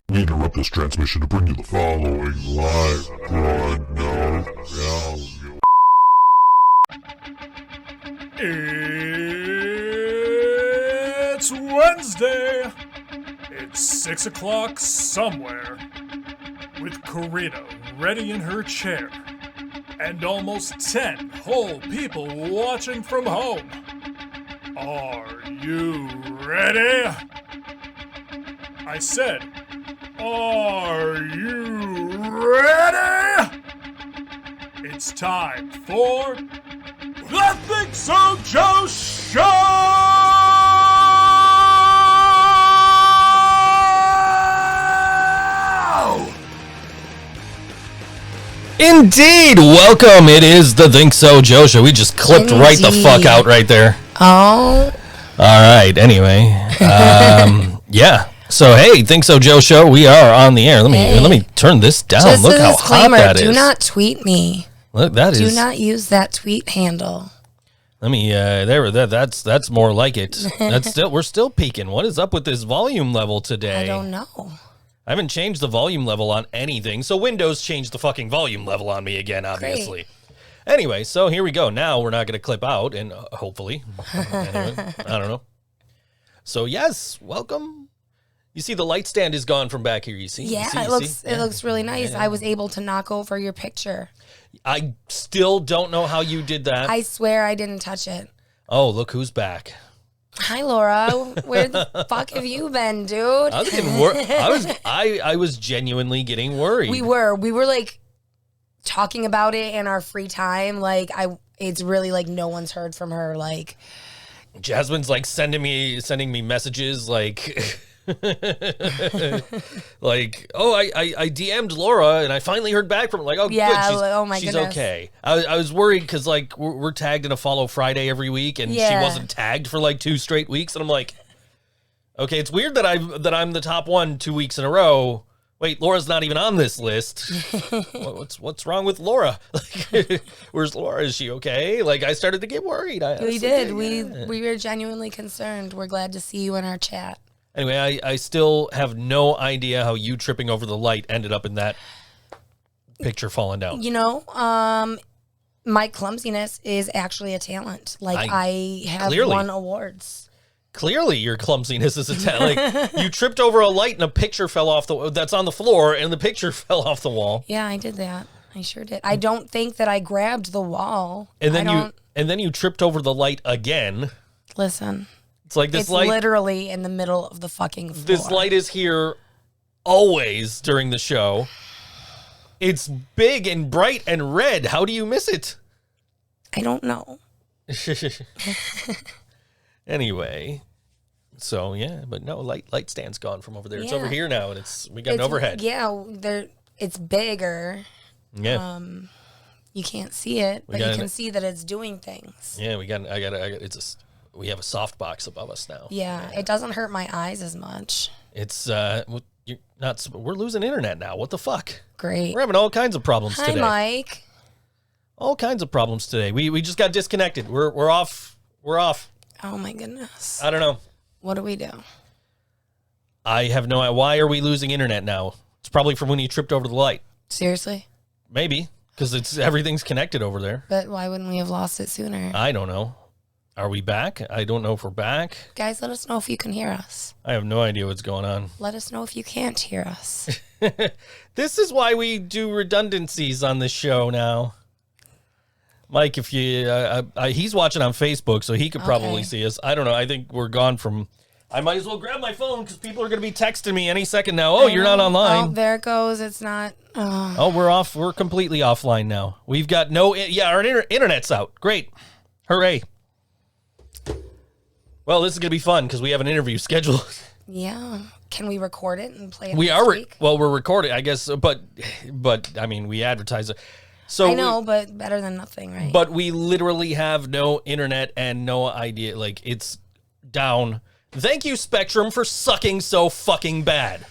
We interrupt this transmission to bring you the following live broadcast. It's Wednesday. It's 6 o'clock somewhere. With Karina ready in her chair. And almost 10 whole people watching from home. Are you ready? I said, are you ready? It's time for the ThinkSoJoE Show! Indeed! Welcome! It is the ThinkSoJoE Show. We just clipped right the fuck out right there. Oh. Alright, anyway. Yeah. So, hey, ThinkSoJoE Show, we are on the air. Let me turn this down. Just Look a how disclaimer, hot that is. do not tweet me. Look, that Do is... not use that tweet handle. Let me, that's more like it. We're still peaking. What is up with this volume level today? I don't know. I haven't changed the volume level on anything, so Windows changed the fucking volume level on me again, obviously. Great. Anyway, so here we go. Now we're not going to clip out, and hopefully. Anyway, I don't know. So, yes, welcome. You see the light stand is gone from back here, you see? Yeah, it looks really nice. Yeah. I was able to knock over your picture. I still don't know how you did that. I swear I didn't touch it. Oh, look who's back. Hi, Laura. Where the fuck have you been, dude? I was getting I was genuinely getting worried. We were like talking about it in our free time. Like it's really like no one's heard from her. Like Jasmine's like sending me messages like like, oh, I DM'd Laura and I finally heard back from her. Like, oh, yeah, good, she's okay. I was worried because like we're tagged in a follow Friday every week, and she wasn't tagged for like 2 straight weeks, and I'm like, okay, it's weird that I'm the top one 2 weeks in a row. Wait, Laura's not even on this list. What's wrong with Laura? Like, where's Laura? Is she okay? Like, I started to get worried. We were genuinely concerned. We're glad to see you in our chat. Anyway, I still have no idea how you tripping over the light ended up in that picture falling down. You know, my clumsiness is actually a talent. Like, I have won awards. Clearly, your clumsiness is a talent. Like, you tripped over a light and a picture fell off that's on the floor, and the picture fell off the wall. Yeah, I did that. I sure did. I don't think that I grabbed the wall. And then you tripped over the light again. Listen. It's like this light... It's literally in the middle of the fucking floor. This light is here always during the show. It's big and bright and red. How do you miss it? I don't know. Anyway, so yeah, but no, light stand's gone from over there. It's over here now, and we got an overhead. Yeah, it's bigger. Yeah. You can't see it, but you can see that it's doing things. Yeah, we have a soft box above us now. Yeah, it doesn't hurt my eyes as much. It's we're losing internet now. What the fuck? Great. We're having all kinds of problems today. Hi, Mike. All kinds of problems today. We just got disconnected. We're off. We're off. Oh my goodness. I don't know. What do we do? I have no idea. Why are we losing internet now? It's probably from when you tripped over the light. Seriously? Maybe, because everything's connected over there. But why wouldn't we have lost it sooner? I don't know. Are we back? I don't know if we're back. Guys, let us know if you can hear us. I have no idea what's going on. Let us know if you can't hear us. This is why we do redundancies on this show now. Mike, if you, he's watching on Facebook, so he could probably see us. I don't know. I think we're gone from... I might as well grab my phone because people are going to be texting me any second now. Oh, you're not online. Oh, there it goes. It's not... Oh, we're off. We're completely offline now. We've got no... Yeah, our internet's out. Great. Hooray. Well, this is going to be fun because we have an interview scheduled. Yeah. Can we record it and play it next week? Well, we're recording, I guess, but I mean, we advertise it. So I know, but better than nothing, right? But we literally have no internet and no idea. Like, it's down. Thank you, Spectrum, for sucking so fucking bad.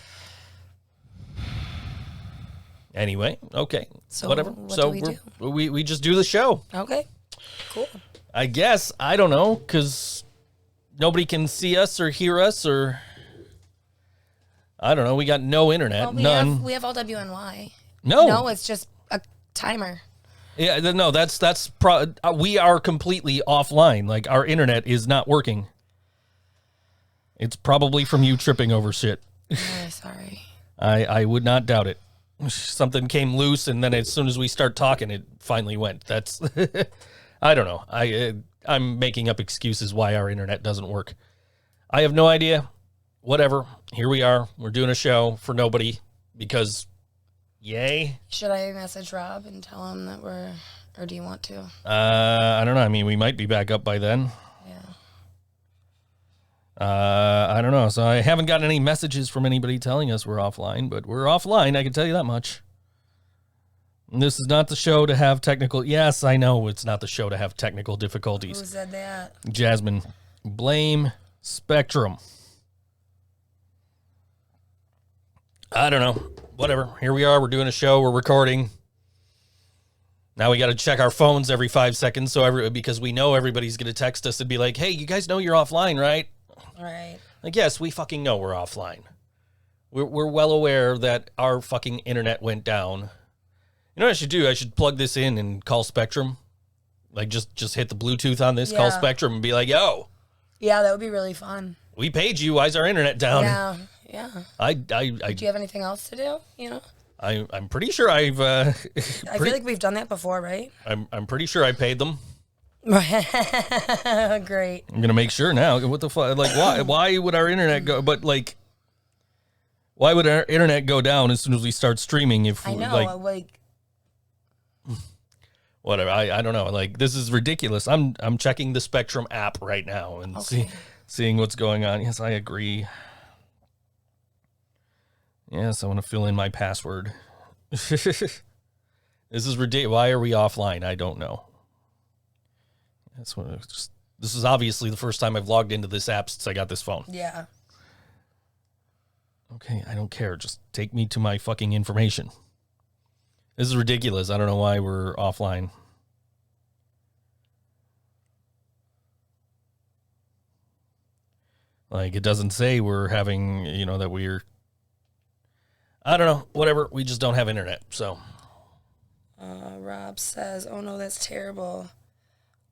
Anyway, okay. So whatever. What do we do? We just do the show. Okay. Cool. I guess. I don't know, because nobody can see us or hear us or... I don't know. We got no internet. None. We have all WNY. No, it's just a timer. Yeah, no, we are completely offline. Like, our internet is not working. It's probably from you tripping over shit. Sorry. I would not doubt it. Something came loose, and then as soon as we start talking, it finally went. That's, I don't know. I'm making up excuses why our internet doesn't work. I have no idea. Whatever. Here we are. We're doing a show for nobody because, yay. Should I message Rob and tell him that or do you want to? I don't know. I mean, we might be back up by then. I don't know. So I haven't gotten any messages from anybody telling us we're offline, but we're offline. I can tell you that much. And this is not the show to have technical. Yes, I know it's not the show to have technical difficulties. Who said that? Jasmine. Blame Spectrum. I don't know. Whatever. Here we are. We're doing a show. We're recording. Now we got to check our phones every 5 seconds because we know everybody's going to text us and be like, hey, you guys know you're offline, right? Right. Like, yes, we fucking know we're offline. We're well aware that our fucking internet went down. You know what I should do? I should plug this in and call Spectrum. Like, just hit the Bluetooth on this, call Spectrum, and be like, yo. Yeah, that would be really fun. We paid you. Why's our internet down? Yeah. Do you have anything else to do? You know? I'm pretty sure I've... I feel like we've done that before, right? I'm pretty sure I paid them. Great. I'm gonna make sure now. What the fuck? Like, why would our internet go? But like, why would our internet go down as soon as we start streaming? If I know, like whatever. I don't know. Like, this is ridiculous. I'm checking the Spectrum app right now and seeing what's going on. Yes, I agree. Yes, I want to fill in my password. This is ridiculous. Why are we offline? I don't know. This is obviously the first time I've logged into this app since I got this phone. Yeah. Okay, I don't care. Just take me to my fucking information. This is ridiculous. I don't know why we're offline. Like, it doesn't say we're having, that we're... I don't know. Whatever. We just don't have internet, so... Rob says, oh no, that's terrible.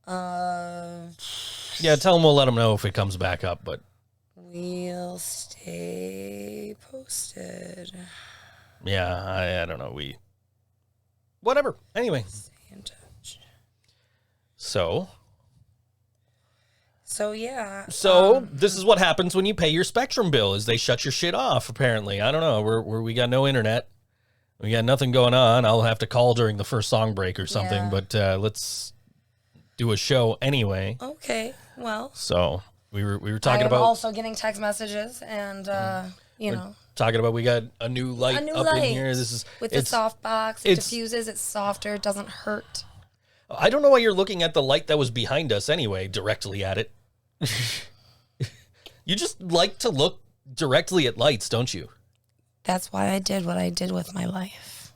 Yeah, tell them we'll let them know if it comes back up, but... We'll stay posted. Yeah, I don't know. Whatever. Anyway. Stay in touch. So, yeah. So, this is what happens when you pay your Spectrum bill, is they shut your shit off, apparently. I don't know. We got no internet. We got nothing going on. I'll have to call during the first song break or something, but let's do a show anyway. Okay, well. So, we were talking about... I'm also getting text messages and, talking about we got a new light up in here. This is with the soft box. It diffuses. It's softer. It doesn't hurt. I don't know why you're looking at the light that was behind us anyway, directly at it. You just like to look directly at lights, don't you? That's why I did what I did with my life.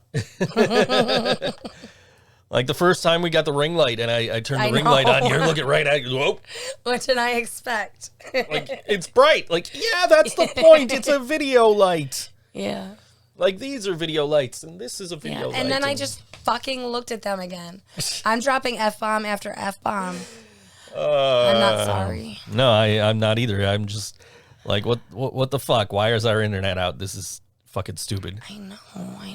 Like the first time we got the ring light and I turned the ring light on, you're looking right at you. Whoa. What did I expect? Like, it's bright. Like, yeah, that's the point. It's a video light. Yeah. Like, these are video lights and this is a video light. And then I just fucking looked at them again. I'm dropping F-bomb after F-bomb. I'm not sorry. No, I'm not either. I'm just like, what the fuck? Why is our internet out? This is fucking stupid. I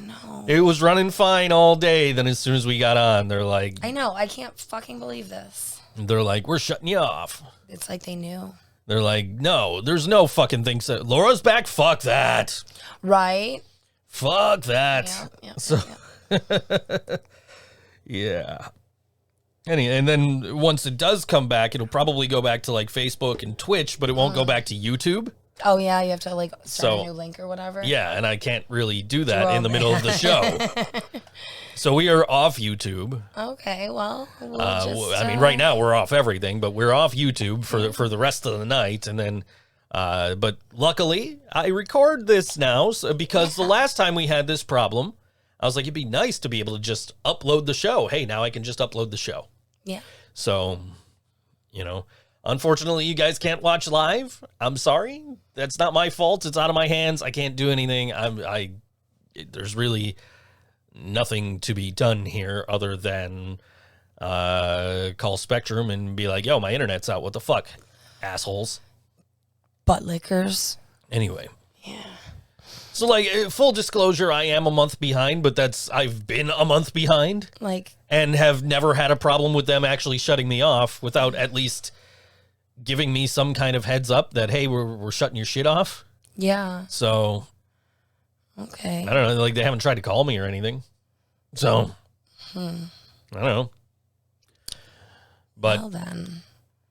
know. It was running fine all day. Then as soon as we got on, they're like... I know. I can't fucking believe this. They're like, we're shutting you off. It's like they knew. They're like, no, there's no fucking thing. Laura's back. Fuck that. Right? Fuck that. Yeah. Yeah. And then once it does come back, it'll probably go back to like Facebook and Twitch, but it won't go back to YouTube. Oh, yeah, you have to like start a new link or whatever. Yeah, and I can't really do that in the middle of the show. So we are off YouTube. Okay, well, I mean, right now we're off everything, but we're off YouTube for the rest of the night, and then. But luckily, I record this now because the last time we had this problem, I was like, it'd be nice to be able to just upload the show. Hey, now I can just upload the show. Yeah. So, Unfortunately, you guys can't watch live. I'm sorry. That's not my fault. It's out of my hands. I can't do anything. There's really nothing to be done here other than call Spectrum and be like, yo, my internet's out. What the fuck, assholes? Butt lickers. Anyway. Yeah. So, like, full disclosure, I am a month behind, but I've been a month behind. Like, and have never had a problem with them actually shutting me off without at least giving me some kind of heads up that, hey, we're shutting your shit off. Yeah. So, okay. I don't know, like, they haven't tried to call me or anything. So, I don't know. But, well, then.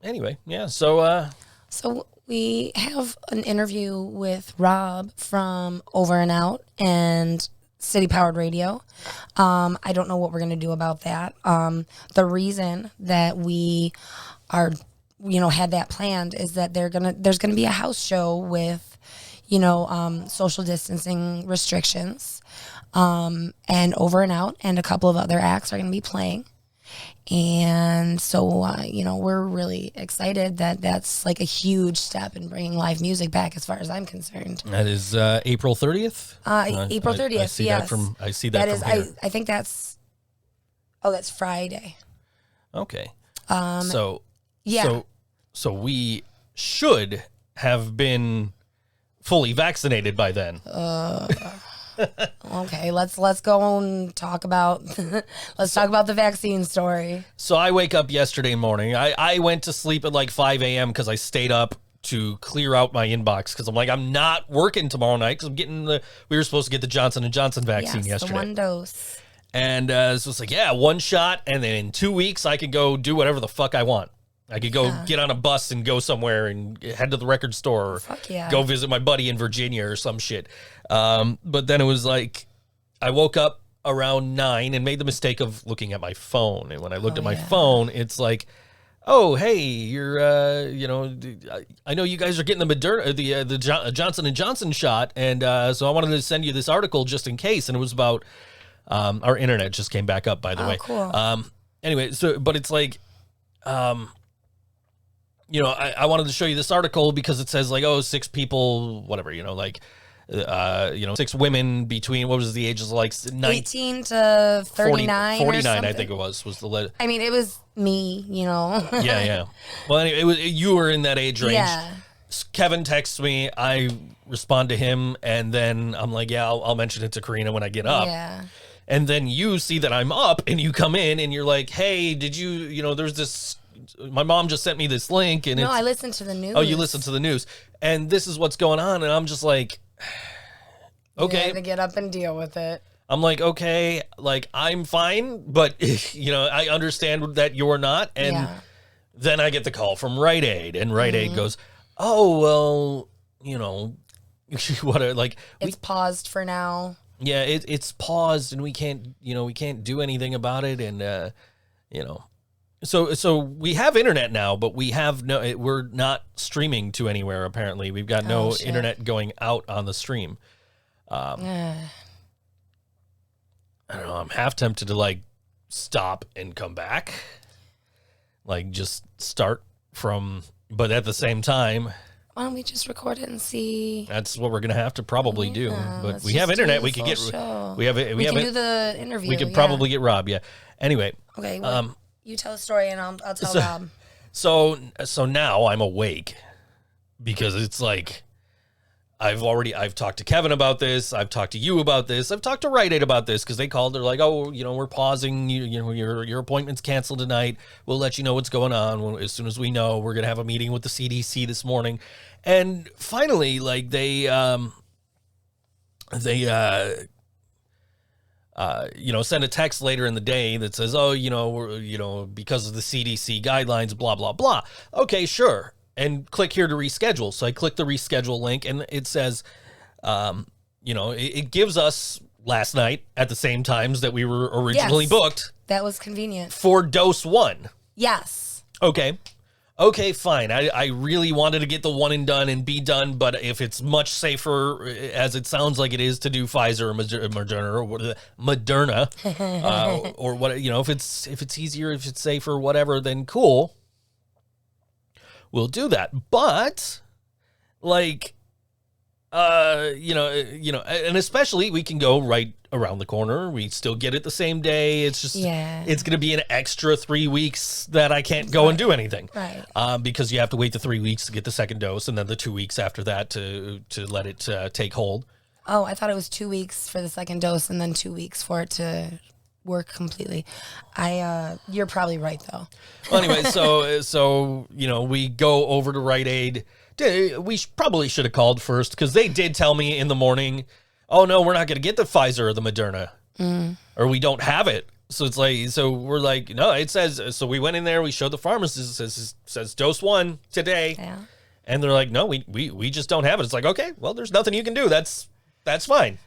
Anyway, yeah, so, So we have an interview with Rob from Over and Out and City Powered Radio. I don't know what we're going to do about that. The reason that we are, had that planned is that there's going to be a house show with, social distancing restrictions. And Over and Out and a couple of other acts are going to be playing. And so, we're really excited that that's like a huge step in bringing live music back as far as I'm concerned. that is April 30th? April 30th, I see yes. I see that from here. I think that's Friday. Okay. Yeah. So we should have been fully vaccinated by then. Okay, let's go and talk about the vaccine story. So I wake up yesterday morning. I went to sleep at like 5 a.m. because I stayed up to clear out my inbox because I'm like, I'm not working tomorrow night because I'm getting we were supposed to get the Johnson & Johnson vaccine yesterday. The 1 dose. And so it's like, yeah, 1 shot, and then in 2 weeks I could go do whatever the fuck I want. I could go get on a bus and go somewhere and head to the record store or go visit my buddy in Virginia or some shit. But then it was like, I woke up around 9 and made the mistake of looking at my phone. And when I looked at my phone, it's like, oh, hey, you're, I know you guys are getting the Moderna, the Johnson & Johnson shot. And so I wanted to send you this article just in case. And it was about, our internet just came back up, by the way. Cool. Anyway, but it's like, I wanted to show you this article because it says like, 6 people, whatever, 6 women between, what was the ages, like 18 to 39 49, or something. I think it was the letter. I mean, it was me, Yeah. Well, anyway, you were in that age range. Yeah. Kevin texts me, I respond to him, and then I'm like, yeah, I'll mention it to Karina when I get up. Yeah. And then you see that I'm up, and you come in, and you're like, hey, did you, there's this, my mom just sent me this link, and I listened to the news. Oh, you listened to the news, and this is what's going on, and I'm just like, okay. You had to get up and deal with it. I'm like, okay, like, I'm fine, but, I understand that you're not, and then I get the call from Rite Aid, and Rite Aid goes, oh, well, it's paused for now. Yeah, it's paused, and we can't do anything about it, and, So we have internet now, but we're not streaming to anywhere, apparently. We've got no internet going out on the stream. I don't know, I'm half tempted to, like, stop and come back. Like, just start from, but at the same time, why don't we just record it and see? That's what we're going to have to probably do. But we have internet. We can get, show. we can do the interview. We could probably get Rob. Yeah. Anyway. Okay. Well, you tell the story and I'll tell Rob. So now I'm awake because it's like, I've talked to Kevin about this. I've talked to you about this. I've talked to Rite Aid about this because they called. They're like, oh, we're pausing. Your appointment's canceled tonight. We'll let you know what's going on as soon as we know. We're gonna have a meeting with the CDC this morning, and finally, like they send a text later in the day that says, oh, we're, because of the CDC guidelines, blah blah blah. Okay, sure. And click here to reschedule. So I click the reschedule link, and it says, it gives us last night at the same times that we were originally booked. That was convenient. For dose 1. Yes. Okay, fine. I really wanted to get the one and done and be done, but if it's much safer, as it sounds like it is, to do Pfizer or Moderna, or what, if it's easier, if it's safer, whatever, then cool. we'll do that. But like, and especially we can go right around the corner. We still get it the same day. It's just, it's going to be an extra 3 weeks that I can't go and do anything. Right. Because you have to wait the 3 weeks to get the second dose, and then the 2 weeks after that to let it take hold. Oh, I thought it was 2 weeks for the second dose and then 2 weeks for it to work completely. You're probably right though. Well, anyway, so we go over to Rite Aid. We probably should have called first, because they did tell me in the morning, oh no, we're not going to get the Pfizer or the Moderna, or we don't have it. So it's like, so we're like, no, it says. So we went in there, we showed the pharmacist, it says dose 1 today, and they're like, no, we just don't have it. It's like, okay, well, there's nothing you can do. That's fine.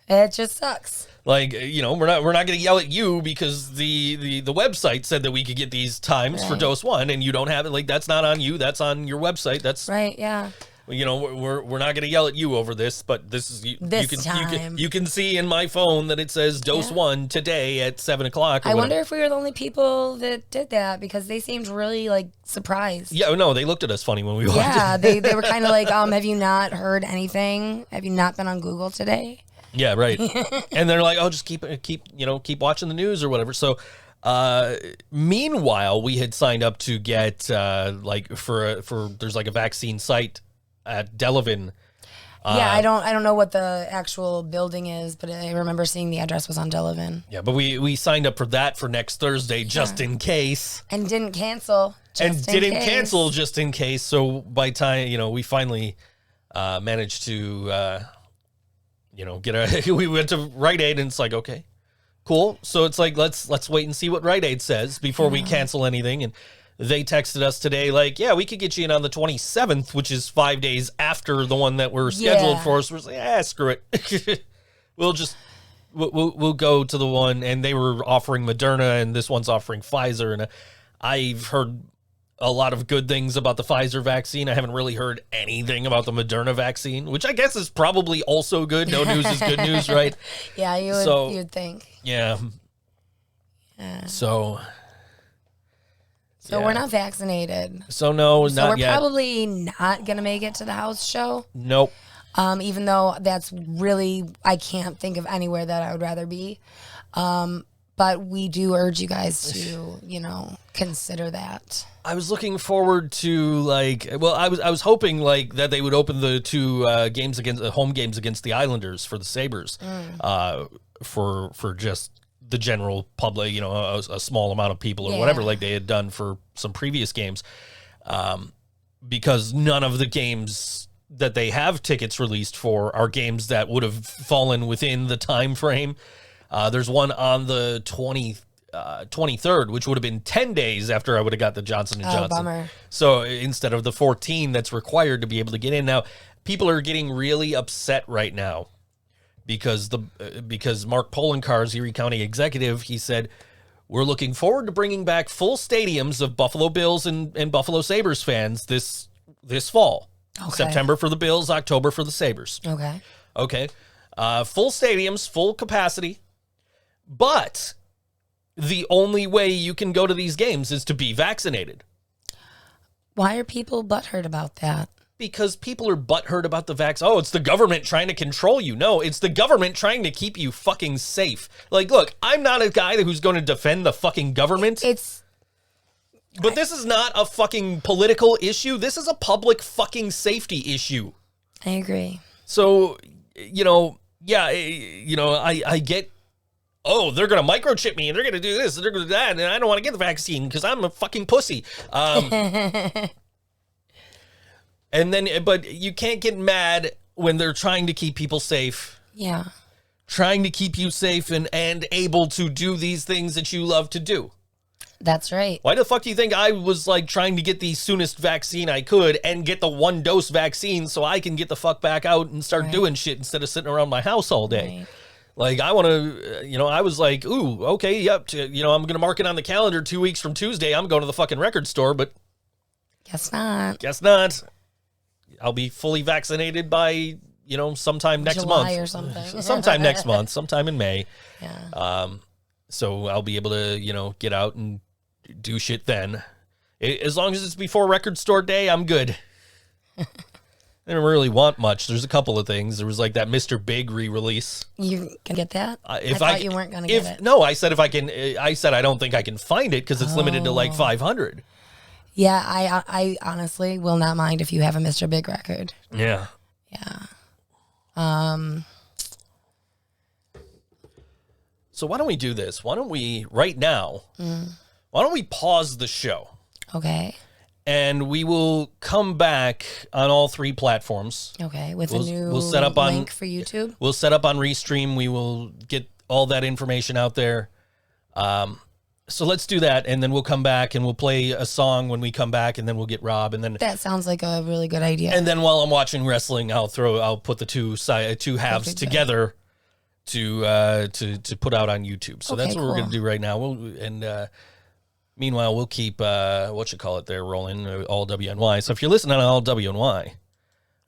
It just sucks. Like, we're not going to yell at you because the website said that we could get these times for dose 1 and you don't have it. Like, that's not on you. That's on your website. That's right. Yeah. We're not going to yell at you over this, but this is you can see in my phone that it says dose 1 today at 7:00. I wonder if we were the only people that did that, because they seemed really like surprised. Yeah, no, they looked at us funny when we walked in. Yeah, they were kind of like, have you not heard anything? Have you not been on Google today? Yeah, right. And they're like, oh, just keep watching the news or whatever. So, meanwhile, we had signed up to get for there's like a vaccine site at Delavan. Yeah, I don't know what the actual building is, but I remember seeing the address was on Delavan. Yeah, but we signed up for that for next Thursday just in case. And didn't cancel. Cancel just in case. So by time, we finally managed to we went to Rite Aid, and it's like, okay, cool. So it's like, let's wait and see what Rite Aid says before we cancel anything. And they texted us today, like, yeah, we could get you in on the 27th, which is 5 days after the one that we're scheduled for. So we're like, screw it. we'll go to the one, and they were offering Moderna, and this one's offering Pfizer. And I've heard a lot of good things about the Pfizer vaccine. I haven't really heard anything about the Moderna vaccine, which I guess is probably also good. No news is good news, right? Yeah, you'd think. Yeah. So we're not vaccinated. So no, so not we're yet. Probably not going to make it to the house show. Nope. Even though that's really, I can't think of anywhere that I would rather be. But we do urge you guys to, consider that. I was looking forward to I was hoping that they would open the two home games against the Islanders for the Sabres, for just the general public, a small amount of people or whatever, like they had done for some previous games, because none of the games that they have tickets released for are games that would have fallen within the time frame. There's one on the 23rd, which would have been 10 days after I would have got the Johnson & Johnson. Bummer. So instead of the 14 that's required to be able to get in. Now, people are getting really upset right now because Mark Poloncarz, Erie County executive, he said, we're looking forward to bringing back full stadiums of Buffalo Bills and Buffalo Sabres fans this fall. Okay. September for the Bills, October for the Sabres. Okay. Full stadiums, full capacity. But the only way you can go to these games is to be vaccinated. Why are people butthurt about that? Because people are butthurt about the vaccine. Oh, it's the government trying to control you. No, it's the government trying to keep you fucking safe. Like, look, I'm not a guy who's going to defend the fucking government. But this is not a fucking political issue. This is a public fucking safety issue. I agree. So, I get, oh, they're going to microchip me and they're going to do this and they're going to do that, and I don't want to get the vaccine because I'm a fucking pussy. And then, but you can't get mad when they're trying to keep people safe. Yeah. Trying to keep you safe and able to do these things that you love to do. That's right. Why the fuck do you think I was trying to get the soonest vaccine I could and get the 1-dose vaccine so I can get the fuck back out and start doing shit instead of sitting around my house all day? Right. I want to, I was like, ooh, okay, yep. I'm going to mark it on the calendar 2 weeks from Tuesday. I'm going to the fucking record store, but guess not. I'll be fully vaccinated by, sometime next July month or something. Sometime next month, sometime in May. Yeah. So I'll be able to, get out and do shit then. As long as it's before Record Store Day, I'm good. I didn't really want much. There's a couple of things. There was like that Mr. Big re-release. You can get that? I thought you weren't gonna get it. No, I said if I can. I said I don't think I can find it because it's limited to like 500. Yeah, I honestly will not mind if you have a Mr. Big record. Yeah. Yeah. So why don't we do this? Why don't we right now? Why don't we pause the show? Okay. And we will come back on all 3 platforms. Okay, with a new we'll set up link for YouTube. We'll set up on Restream. We will get all that information out there. So let's do that, and then we'll come back and we'll play a song when we come back, and then we'll get Rob, and then That sounds like a really good idea. and then while I'm watching wrestling, I'll put the two halves together to put out on YouTube. So that's what we're gonna do right now. Meanwhile, we'll keep rolling, all WNY. So if you're listening on all WNY, all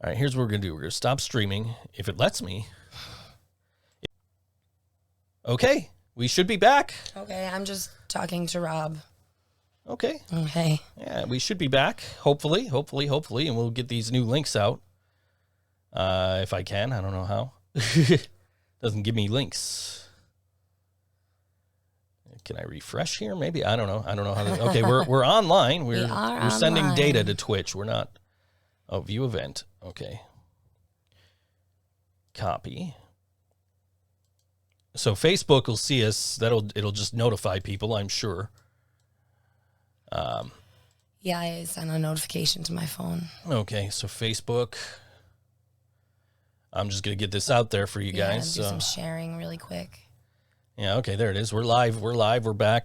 right, here's what we're going to do. We're going to stop streaming, if it lets me. Okay, we should be back. Okay, I'm just talking to Rob. Okay. Okay. Yeah, we should be back, hopefully, and we'll get these new links out. If I can, I don't know how. Doesn't give me links. Can I refresh here? Maybe. I don't know. I don't know how to. Okay, we're online. We're sending data to Twitch. We're not. Oh, view event. Okay. Copy. So Facebook will see us. It'll just notify people, I'm sure. Yeah, I sent a notification to my phone. Okay, so Facebook. I'm just gonna get this out there for you guys. Do some sharing really quick. Yeah, okay, there it is. We're live. We're back.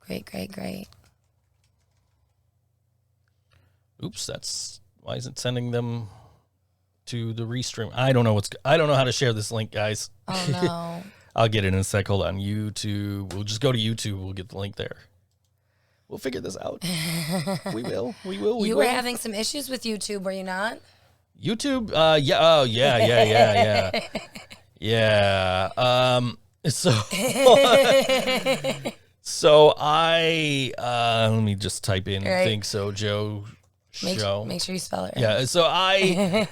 Great. Oops, why is it sending them to the Restream? I don't know how to share this link, guys. Oh no. I'll get it in a sec. Hold on. YouTube. We'll just go to YouTube. We'll get the link there. We'll figure this out. We will. You were having some issues with YouTube, were you not? YouTube? Yeah. Oh, yeah. Yeah. So I let me just type in ThinkSoJoE show. Make sure you spell it right. Yeah. So I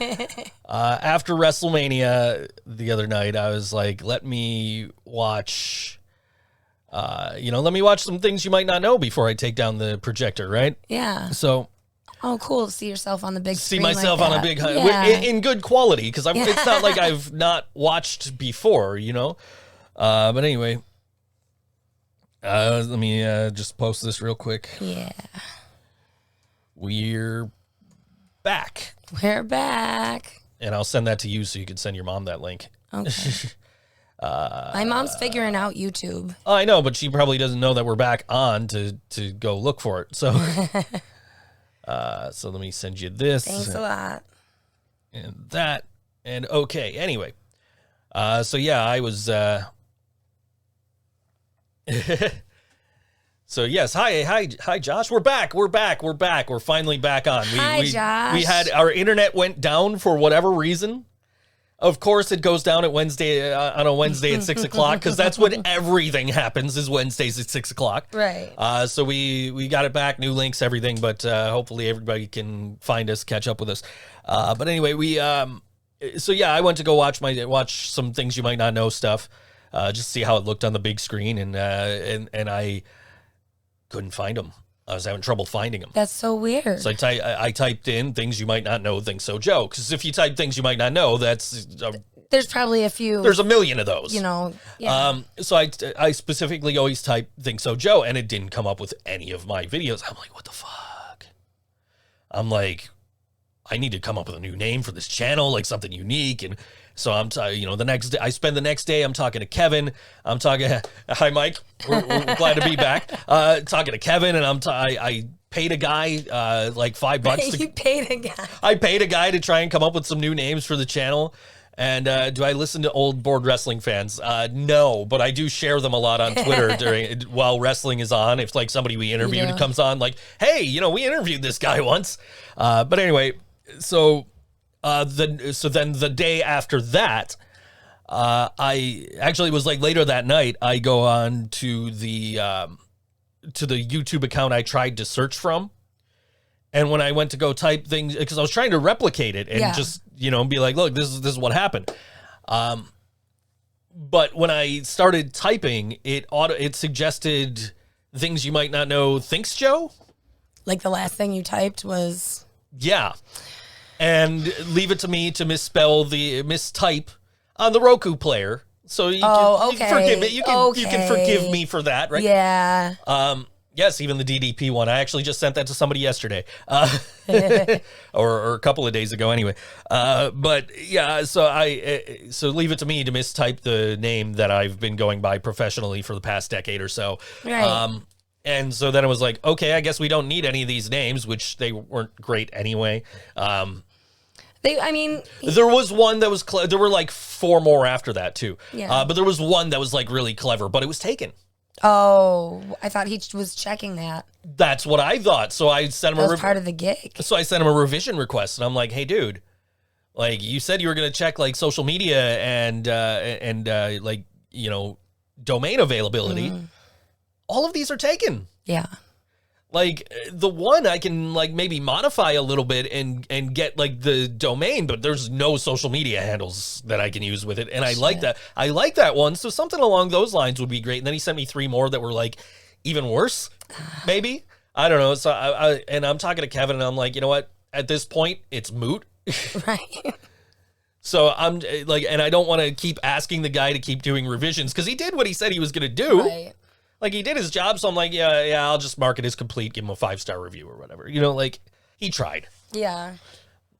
after WrestleMania the other night, I was like, let me watch some things you might not know before I take down the projector, right? Yeah. So oh, cool to see yourself on the big screen. See myself like on a big in good quality because it's not like I've not watched before, But anyway, let me just post this real quick. Yeah. We're back. And I'll send that to you so you can send your mom that link. Okay. My mom's figuring out YouTube. I know, but she probably doesn't know that we're back on to go look for it. So. So let me send you this. Thanks a lot. And that. And okay. Anyway. So yeah, I was. So yes, hi, Josh. We're back. We're finally back on. Hi, Josh. We had our internet went down for whatever reason. Of course, it goes down at Wednesday on a Wednesday at 6 o'clock because that's when everything happens is Wednesdays at 6 o'clock. Right. So we got it back, new links, everything, but hopefully everybody can find us, catch up with us. But anyway, I went to go watch some things you might not know stuff, just see how it looked on the big screen, and I couldn't find them. I was having trouble finding them. That's so weird. So I typed in things you might not know, ThinkSoJoE. Because if you type things you might not know, there's probably a few. There's a million of those. Yeah. So I specifically always type ThinkSoJoE, and it didn't come up with any of my videos. I'm like, what the fuck? I'm like, I need to come up with a new name for this channel, like something unique. And so the next day, I spend the next day, I'm talking to Kevin. Hi, Mike. We're glad to be back. Talking to Kevin, and I paid a guy like $5. You paid a guy. I paid a guy to try and come up with some new names for the channel. And do I listen to old board wrestling fans? No, but I do share them a lot on Twitter while wrestling is on. If like somebody we interviewed comes on, like, hey, we interviewed this guy once. But anyway, so then the day after that, I actually was like later that night, I go on to the YouTube account I tried to search from. And when I went to go type things, because I was trying to replicate it and just, be like, look, this is what happened. But when I started typing, it suggested things you might not know. ThinkSoJoE? Like the last thing you typed was... Yeah. And leave it to me to mistype on the Roku player. So you can forgive me. You can forgive me for that, right? Yeah. Yes, even the DDP one. I actually just sent that to somebody yesterday, or a couple of days ago, anyway. But yeah, so leave it to me to mistype the name that I've been going by professionally for the past decade or so. Right. And so then it was like, okay, I guess we don't need any of these names, which they weren't great anyway. There was one that was there were like 4 more after that too. Yeah. But there was one that was like really clever, but it was taken. Oh, I thought he was checking that. That's what I thought. So I sent him that was part of the gig. So I sent him a revision request, and I'm like, hey, dude, like you said you were gonna check like social media and like domain availability. Mm-hmm. All of these are taken. Yeah. Like the one I can like maybe modify a little bit and get like the domain, but there's no social media handles that I can use with it. And I like that. I like that one. So something along those lines would be great. And then he sent me 3 more that were like even worse, maybe. I don't know. So I'm talking to Kevin and I'm like, you know what? At this point, it's moot. Right. So I'm like, and I don't want to keep asking the guy to keep doing revisions because he did what he said he was going to do. Right. Like, he did his job, so I'm like, yeah, I'll just mark it as complete, give him a 5-star review or whatever. Like, he tried. Yeah.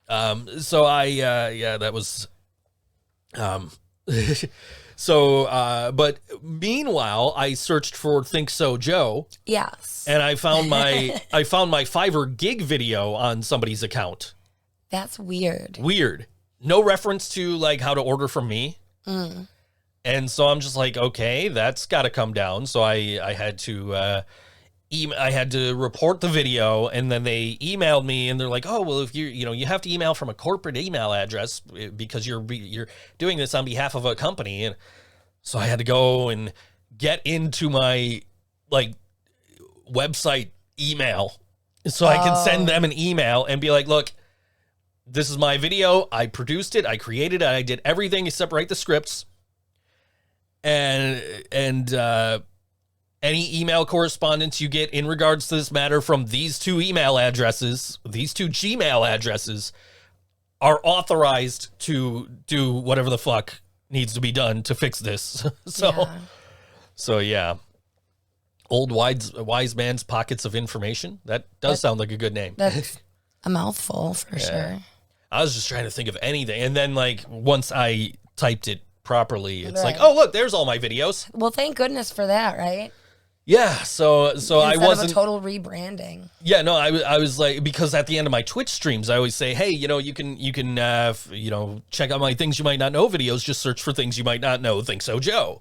So that was... but meanwhile, I searched for ThinkSoJoE. Yes. And I found my Fiverr gig video on somebody's account. That's weird. Weird. No reference to, like, how to order from me. Mm. And so I'm just like, okay, that's got to come down. So I had to I had to report the video, and then they emailed me, and they're like, oh, well, if you have to email from a corporate email address because you're doing this on behalf of a company. And so I had to go and get into my like website email so I can send them an email and be like, look, this is my video. I produced it. I created it. I did everything except write the scripts. And any email correspondence you get in regards to this matter from these 2 email addresses, these 2 Gmail addresses, are authorized to do whatever the fuck needs to be done to fix this. So yeah. Old wise man's pockets of information. That does sound like a good name. That's a mouthful for sure. I was just trying to think of anything, and then like once I typed it properly, it's like, oh look, there's all my videos. Well, thank goodness for that, right? Yeah, so I wasn't of a total rebranding. Yeah, no, I was like, because at the end of my Twitch streams, I always say, hey, you can check out my things you might not know videos. Just search for things you might not know. ThinkSoJoE.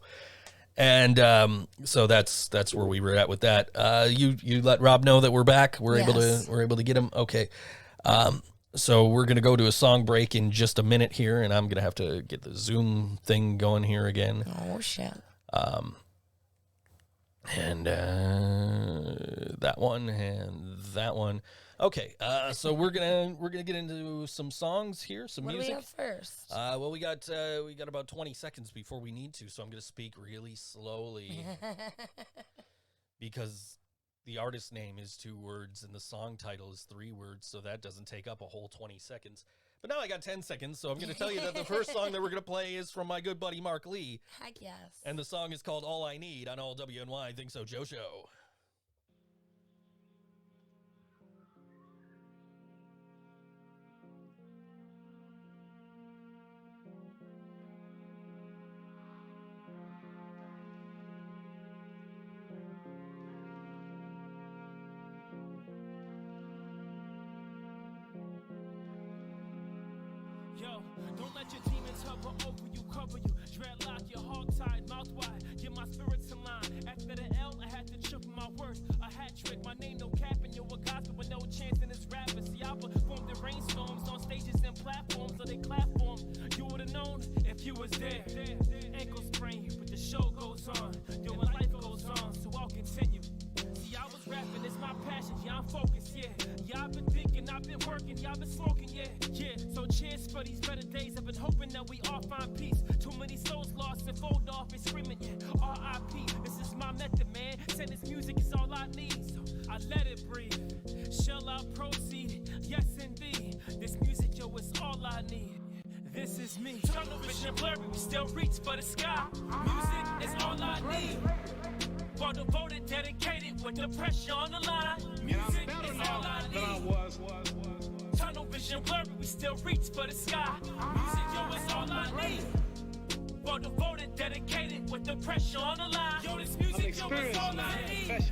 And so that's where we were at with that. You let Rob know that we're back. We're able to get him. Okay. So we're going to go to a song break in just a minute here, and I'm going to have to get the Zoom thing going here again. Oh, shit. And that one and that one. Okay, so we're gonna get into some songs here, some music. What do we have first? Well, we got about 20 seconds before we need to, so I'm gonna speak really slowly because the artist name is 2 words and the song title is 3 words, so that doesn't take up a whole 20 seconds. But now I got 10 seconds, so I'm going to tell you that the first song that we're going to play is from my good buddy Mark Lee. Heck yes. And the song is called All I Need on All WNY ThinkSoJoE Show. Yo, don't let your demons hover over you, cover you. Dreadlock, your hog tied, mouth wide. Get my spirits in line. After the L, I had to triple my worth. A hat trick, my name no cap, and you're a gospel with no chance in this rapper. See, I performed the rainstorms on stages and platforms, so they clap for 'em. You would've known if you was there. Ankle sprain, but the show goes on. Your life goes on, so I'll continue. See, my passion, yeah, I'm focused, yeah. Yeah, I've been thinking, I've been working, y'all been smoking, yeah. Yeah, so cheers for these better days. I've been hoping that we all find peace. Too many souls lost and fold off and screaming, yeah. R.I.P. This is my method, man. Saying this music is all I need, so I let it breathe. Shall I proceed? Yes, indeed. This music, yo, is all I need. This is me. Tunnel vision blurry, we still reach for the sky. Music is all I need. For devoted, dedicated, with the pressure on the line. Music is all I need. Tunnel vision blurry, we still reach for the sky. Music, yo, is all I need. For devoted, dedicated, with the pressure on the line. Yo, this music, yo, is all I need.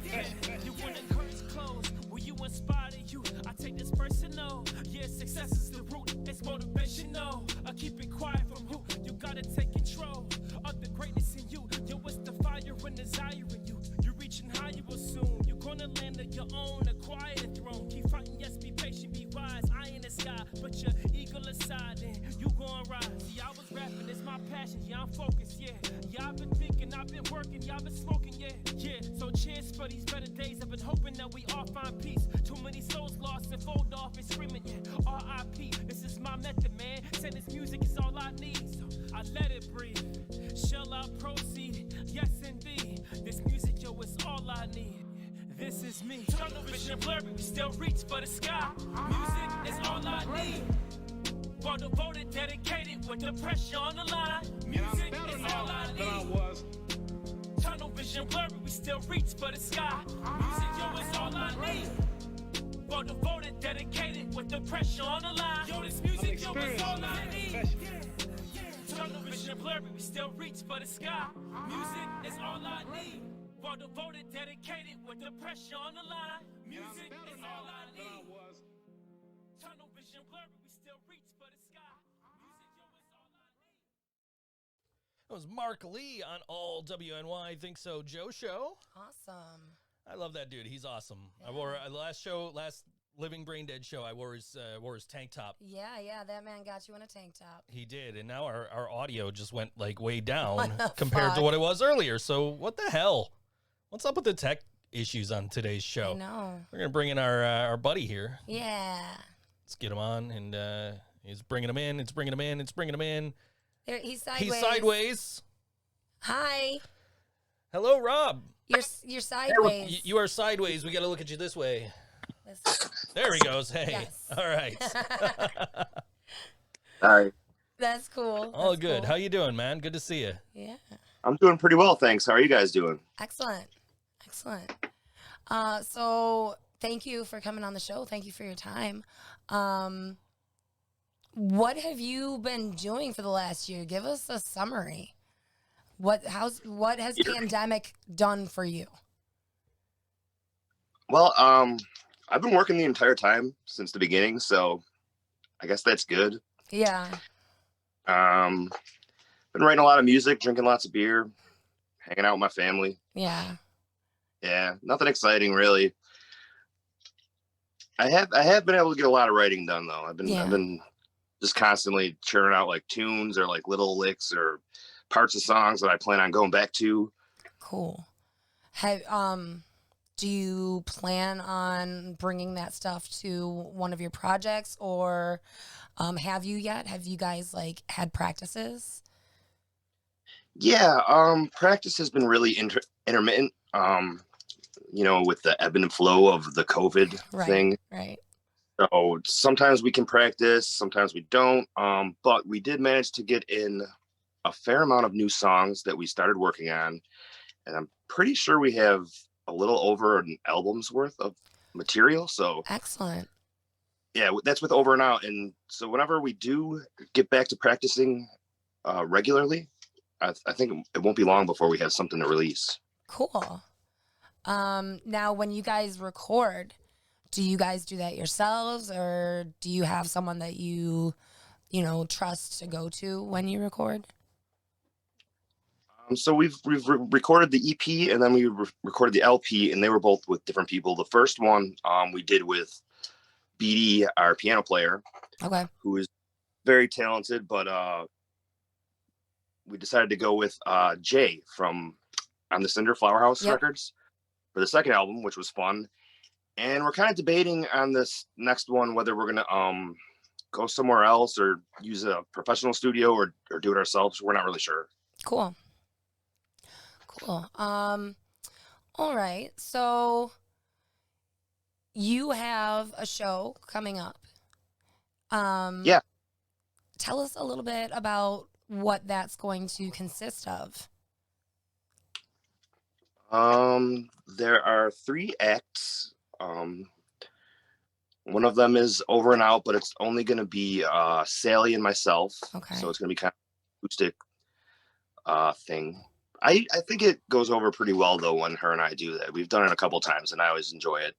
You when the curtains close, will you inspire the youth? I take this personal. Yeah, success is the root. It's motivational. I keep it quiet from who? You gotta take control of the greatness in you. Yo, it's the fire and desire in you. You're reaching high, you assume. You're gonna land on your own, acquire a throne. Keep fighting, yes, be patient, be wise. Eye in the sky, but your eagle aside, and you gon' rise. See, I was rapping, it's my passion. Yeah, I'm focused, yeah. Yeah, I've been thinking, I've been working, y'all been smoking, yeah. Yeah, so cheers for these better days. I've been hoping that we all find peace. Too many souls lost and fold off and screaming, yeah. R.I.P. This is my method, man. Saying this music is all I need, so I let it breathe. Shall I proceed? Yes, indeed. This music, yo, is all I need. This is me. Tunnel vision blurry, we still reach for the sky. Music is all I need. For devoted, dedicated, with the pressure on the line. Music is all I need. Tunnel vision blurry, we still reach for the sky. Music, yo, is all I need. For devoted, dedicated, with the pressure on the line. Yo, this music, yo, is all I need. Tunnel vision blurry, we still reach for the sky. Music is all I need. For devoted, dedicated, with the pressure on the line. Music is all I need. Tunnel vision blurry, we still reach for the sky. Music, yo, is all I need. That was Mark Lee on all WNY Think So Joe show. Awesome. I love that dude. He's awesome. I wore last Living Brain Dead show. I wore his tank top. Yeah, that man got you in a tank top. He did, and now our audio just went like way down What the compared to fuck? what it was earlier. So what the hell? What's up with the tech issues on today's show? I know. We're gonna bring in our buddy here. Yeah. Let's get him on, and he's bringing him in. It's bringing him in. It's bringing him in. There, he's sideways. He's sideways. Hi. Hello, Rob. You're sideways. You are sideways. We got to look at you this way. This- There he goes. Hey. Yes. All right. Hi. That's cool. All That's good. cool. How you doing, man? Good to see you. Yeah. I'm doing pretty well, thanks. How are you guys doing? Excellent. So thank you for coming on the show. Thank you for your time. What have you been doing for the last year? Give us a summary. What has pandemic done for you? Well, I've been working the entire time since the beginning, so I guess that's good. Yeah. Been writing a lot of music, drinking lots of beer, hanging out with my family. Yeah. Yeah, nothing exciting really. I have been able to get a lot of writing done though. I've been just constantly churning out like tunes or like little licks or parts of songs that I plan on going back to. Cool. Do you plan on bringing that stuff to one of your projects, or have you yet? Have you guys like had practices? Yeah, practice has been really intermittent. With the ebb and flow of the COVID thing. Right. So sometimes we can practice, sometimes we don't. But we did manage to get in a fair amount of new songs that we started working on. And I'm pretty sure we have a little over an album's worth of material. So Excellent. yeah, that's with Over and Out. And so whenever we do get back to practicing regularly, I think it won't be long before we have something to release. Cool. Now, when you guys record, do you guys do that yourselves, or do you have someone that you trust to go to when you record? So we've recorded the EP and then we recorded the LP, and they were both with different people. The first one we did with BD, our piano player, Okay. who is very talented, but we decided to go with Jay from On the Cinder Flower House Yep. Records for the second album, which was fun. And we're kind of debating on this next one whether we're gonna go somewhere else or use a professional studio or do it ourselves. We're not really sure. Cool. Cool. All right. So you have a show coming up. Yeah. Tell us a little bit about what that's going to consist of. There are 3 acts. One of them is Over and Out, but it's only going to be Sally and myself. Okay. So it's going to be kind of acoustic thing. I think it goes over pretty well though when her and I do that. We've done it a couple times and I always enjoy it.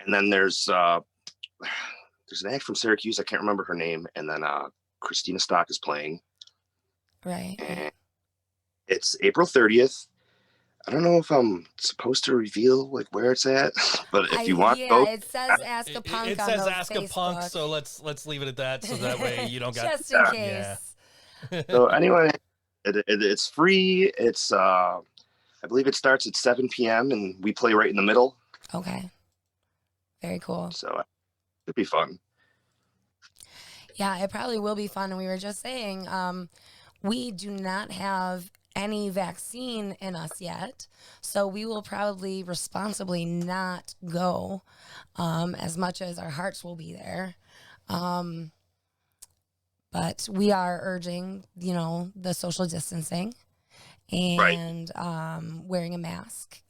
And then there's an act from Syracuse, I can't remember her name, and then Christina Stock is playing. Right. And it's April 30th. I don't know if I'm supposed to reveal like where it's at, but if you want, yeah, it says Ask a Punk It on says the Ask Facebook. a Punk, so let's leave it at that, so that way you don't got just in yeah. case. So anyway, it's free. It's I believe it starts at 7 p.m. and we play right in the middle. Okay. Very cool. So it'd be fun. Yeah, it probably will be fun. And we were just saying, we do not have any vaccine in us yet, so we will probably responsibly not go, as much as our hearts will be there. But we are urging, the social distancing and wearing a mask.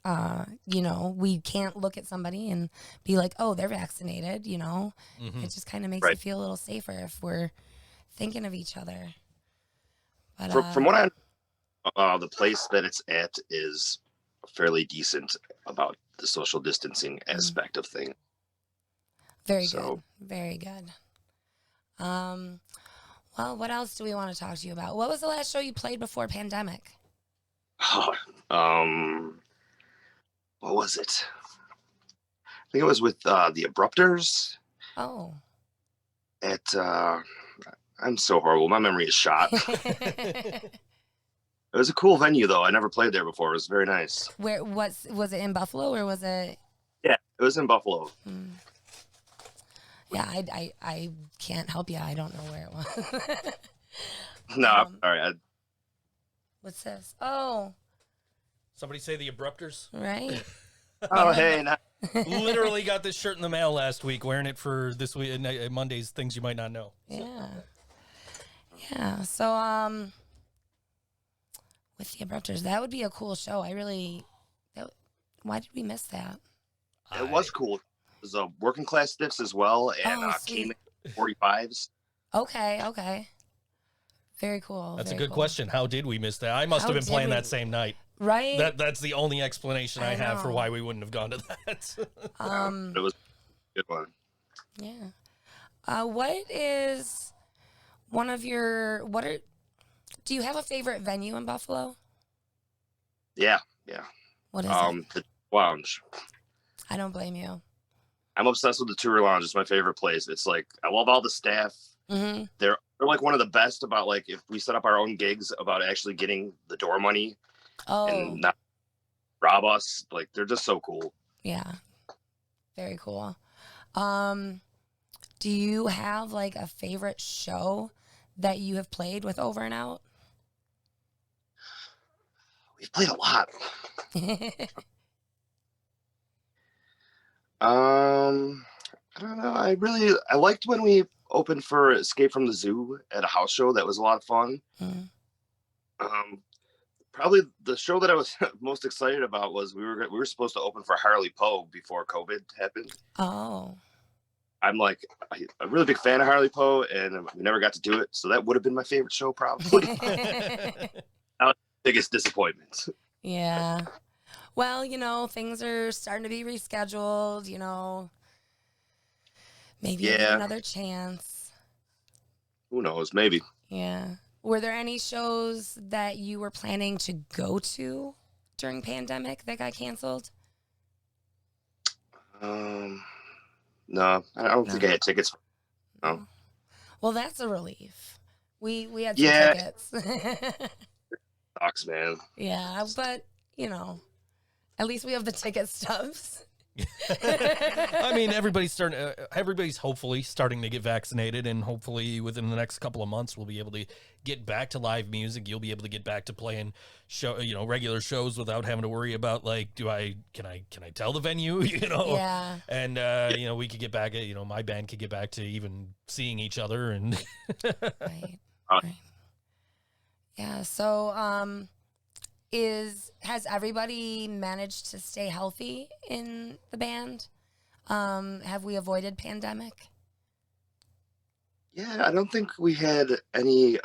We can't look at somebody and be like, oh, they're vaccinated, Mm-hmm. It just kind of makes you feel a little safer if we're thinking of each other. But From what I the place that it's at is fairly decent about the social distancing aspect of things. Very good. Very good. Well, what else do we want to talk to you about? What was the last show you played before pandemic? What was it? I think it was with the Abrupters. Oh. At I'm so horrible. My memory is shot. It was a cool venue though. I never played there before. It was very nice. Where was it in Buffalo or was it? Yeah, it was in Buffalo. Yeah, I can't help you. I don't know where it was. No, all right. What's this? Oh, Somebody say the Abrupters. right. Oh, hey. Literally got this shirt in the mail last week, wearing it for this week, Monday's Things You Might Not Know. Yeah. Yeah. So, with the Abrupters, that would be a cool show. Why did we miss that? It was cool. It was a working class stiffs as well, and came in 45s. Okay. Very cool. That's very a good cool. question. How did we miss that? I must have been did playing we- that same night. Right? That's the only explanation I have for know. why we wouldn't have gone to that. It was a good one. Yeah. What is one of your do you have a favorite venue in Buffalo? Yeah. What is it? The Lounge. I don't blame you. I'm obsessed with the Tour Lounge. It's my favorite place. It's like I love all the staff. Mm-hmm. They're like one of the best about like if we set up our own gigs about actually getting the door money Oh, and not rob us. Like they're just so cool. yeah. Very cool. Do you have like a favorite show that you have played with Over and Out? We've played a lot. I don't know. I liked when we opened for Escape from the Zoo at a house show. That was a lot of fun. Mm. Probably the show that I was most excited about was we were supposed to open for Harley Poe before COVID happened. Oh. I'm like a really big fan of Harley Poe, and we never got to do it. So that would have been my favorite show, probably. Biggest disappointment. Yeah. Well, things are starting to be rescheduled, maybe you'll get another chance. Who knows? Maybe. Yeah. Were there any shows that you were planning to go to during pandemic that got canceled? No, I don't think I had tickets. No. Well, that's a relief. We had some tickets. Sucks, man. Yeah, but at least we have the ticket stubs. I mean, everybody's hopefully starting to get vaccinated, and hopefully within the next couple of months we'll be able to get back to live music. You'll be able to get back to playing regular shows without having to worry about like, can I tell the venue, Yeah. And we could get back, my band could get back to even seeing each other and Right. Right. Yeah. So, has everybody managed to stay healthy in the band? Have we avoided pandemic? Yeah, I don't think we had any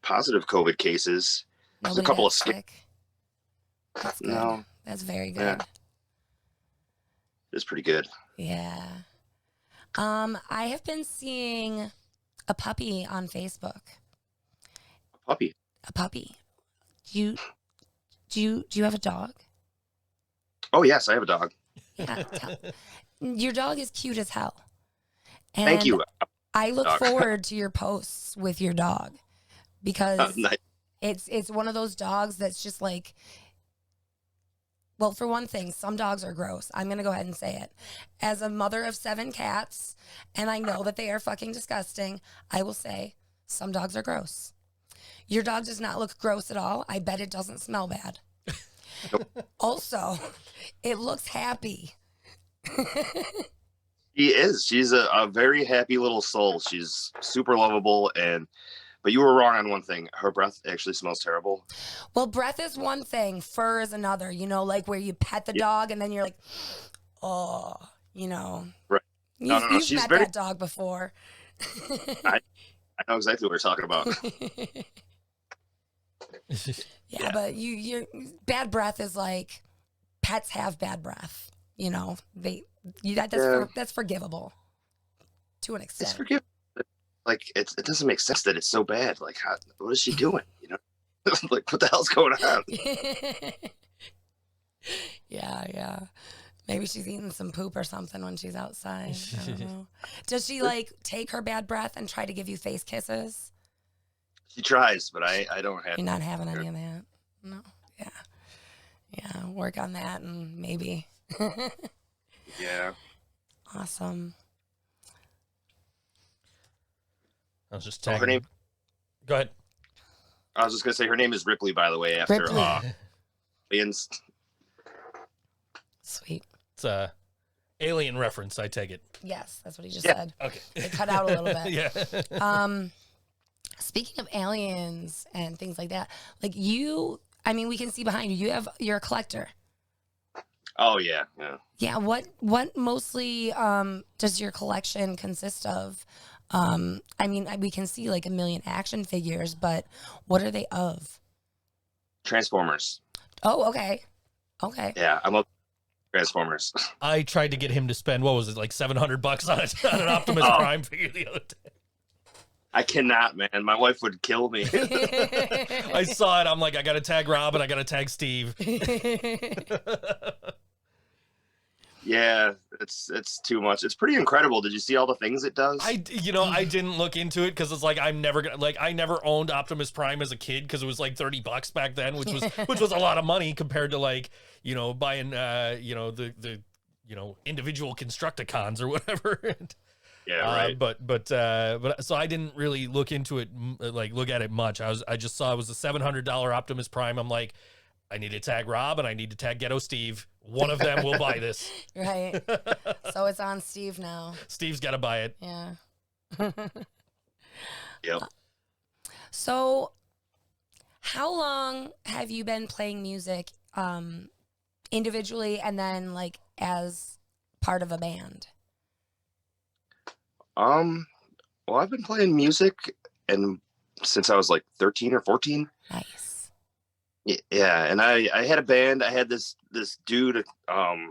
positive COVID cases. There's a Nobody couple got of sick. That's good. No. That's very good. Yeah. It's pretty good. Yeah. I have been seeing a puppy on Facebook. A puppy. A puppy. Do you have a dog? Oh yes, I have a dog. Yeah. Your dog is cute as hell. And Thank you. I look Dog. forward to your posts with your dog because Nice. it's one of those dogs that's just like, well, for one thing, some dogs are gross. I'm going to go ahead and say it. As a mother of 7 cats, and I know that they are fucking disgusting, I will say some dogs are gross. Your dog does not look gross at all. I bet it doesn't smell bad. Also, it looks happy. She is. She's a very happy little soul. She's super lovable, but you were wrong on one thing. Her breath actually smells terrible. Well, breath is one thing, fur is another. Like where you pet the dog and then you're like, oh, Right. No, You've she's met very. that dog before. I know exactly what we're talking about. Yeah, but your bad breath is like pets have bad breath. That's forgivable to an extent. It's forgivable. Like it doesn't make sense that it's so bad. Like, what is she doing? Like, what the hell's going on? Yeah. Maybe she's eating some poop or something when she's outside. I don't know. Does she like take her bad breath and try to give you face kisses? She tries, but I don't have. You're not having any of that. No. Yeah. Work on that and maybe. Yeah. Awesome. I was just Oh, her tagging. name. Go ahead. I was just gonna say her name is Ripley, by the way. After Ripley. aliens. Sweet. It's a alien reference, I take it. Yes, that's what he just Yeah. said. Okay. It cut out a little bit. Yeah. Speaking of aliens and things like that, like we can see behind you. You're a collector. Oh yeah. Yeah. What mostly does your collection consist of? We can see like a million action figures, but what are they of? Transformers. Oh, okay. Okay. Yeah, I'm up Transformers. I tried to get him to spend, what was it, like $700 on an Optimus Prime figure the other day. I cannot, man. My wife would kill me. I saw it. I'm like, I got to tag Rob and I got to tag Steve. Yeah, it's too much. It's pretty incredible. Did you see all the things it does? I didn't look into it because it's like I never owned Optimus Prime as a kid because it was like $30 back then, which was a lot of money compared to like buying the individual Constructicons or whatever. Yeah, right. But so I didn't really look into it, look at it much. I just saw it was a $700 Optimus Prime. I'm like, I need to tag Rob and I need to tag Ghetto Steve. One of them will buy this. Right. So it's on Steve now. Steve's got to buy it. Yeah. Yep. So how long have you been playing music individually and then like as part of a band? Well, I've been playing music since I was like 13 or 14. Nice. Yeah, and I had a band. I had this dude who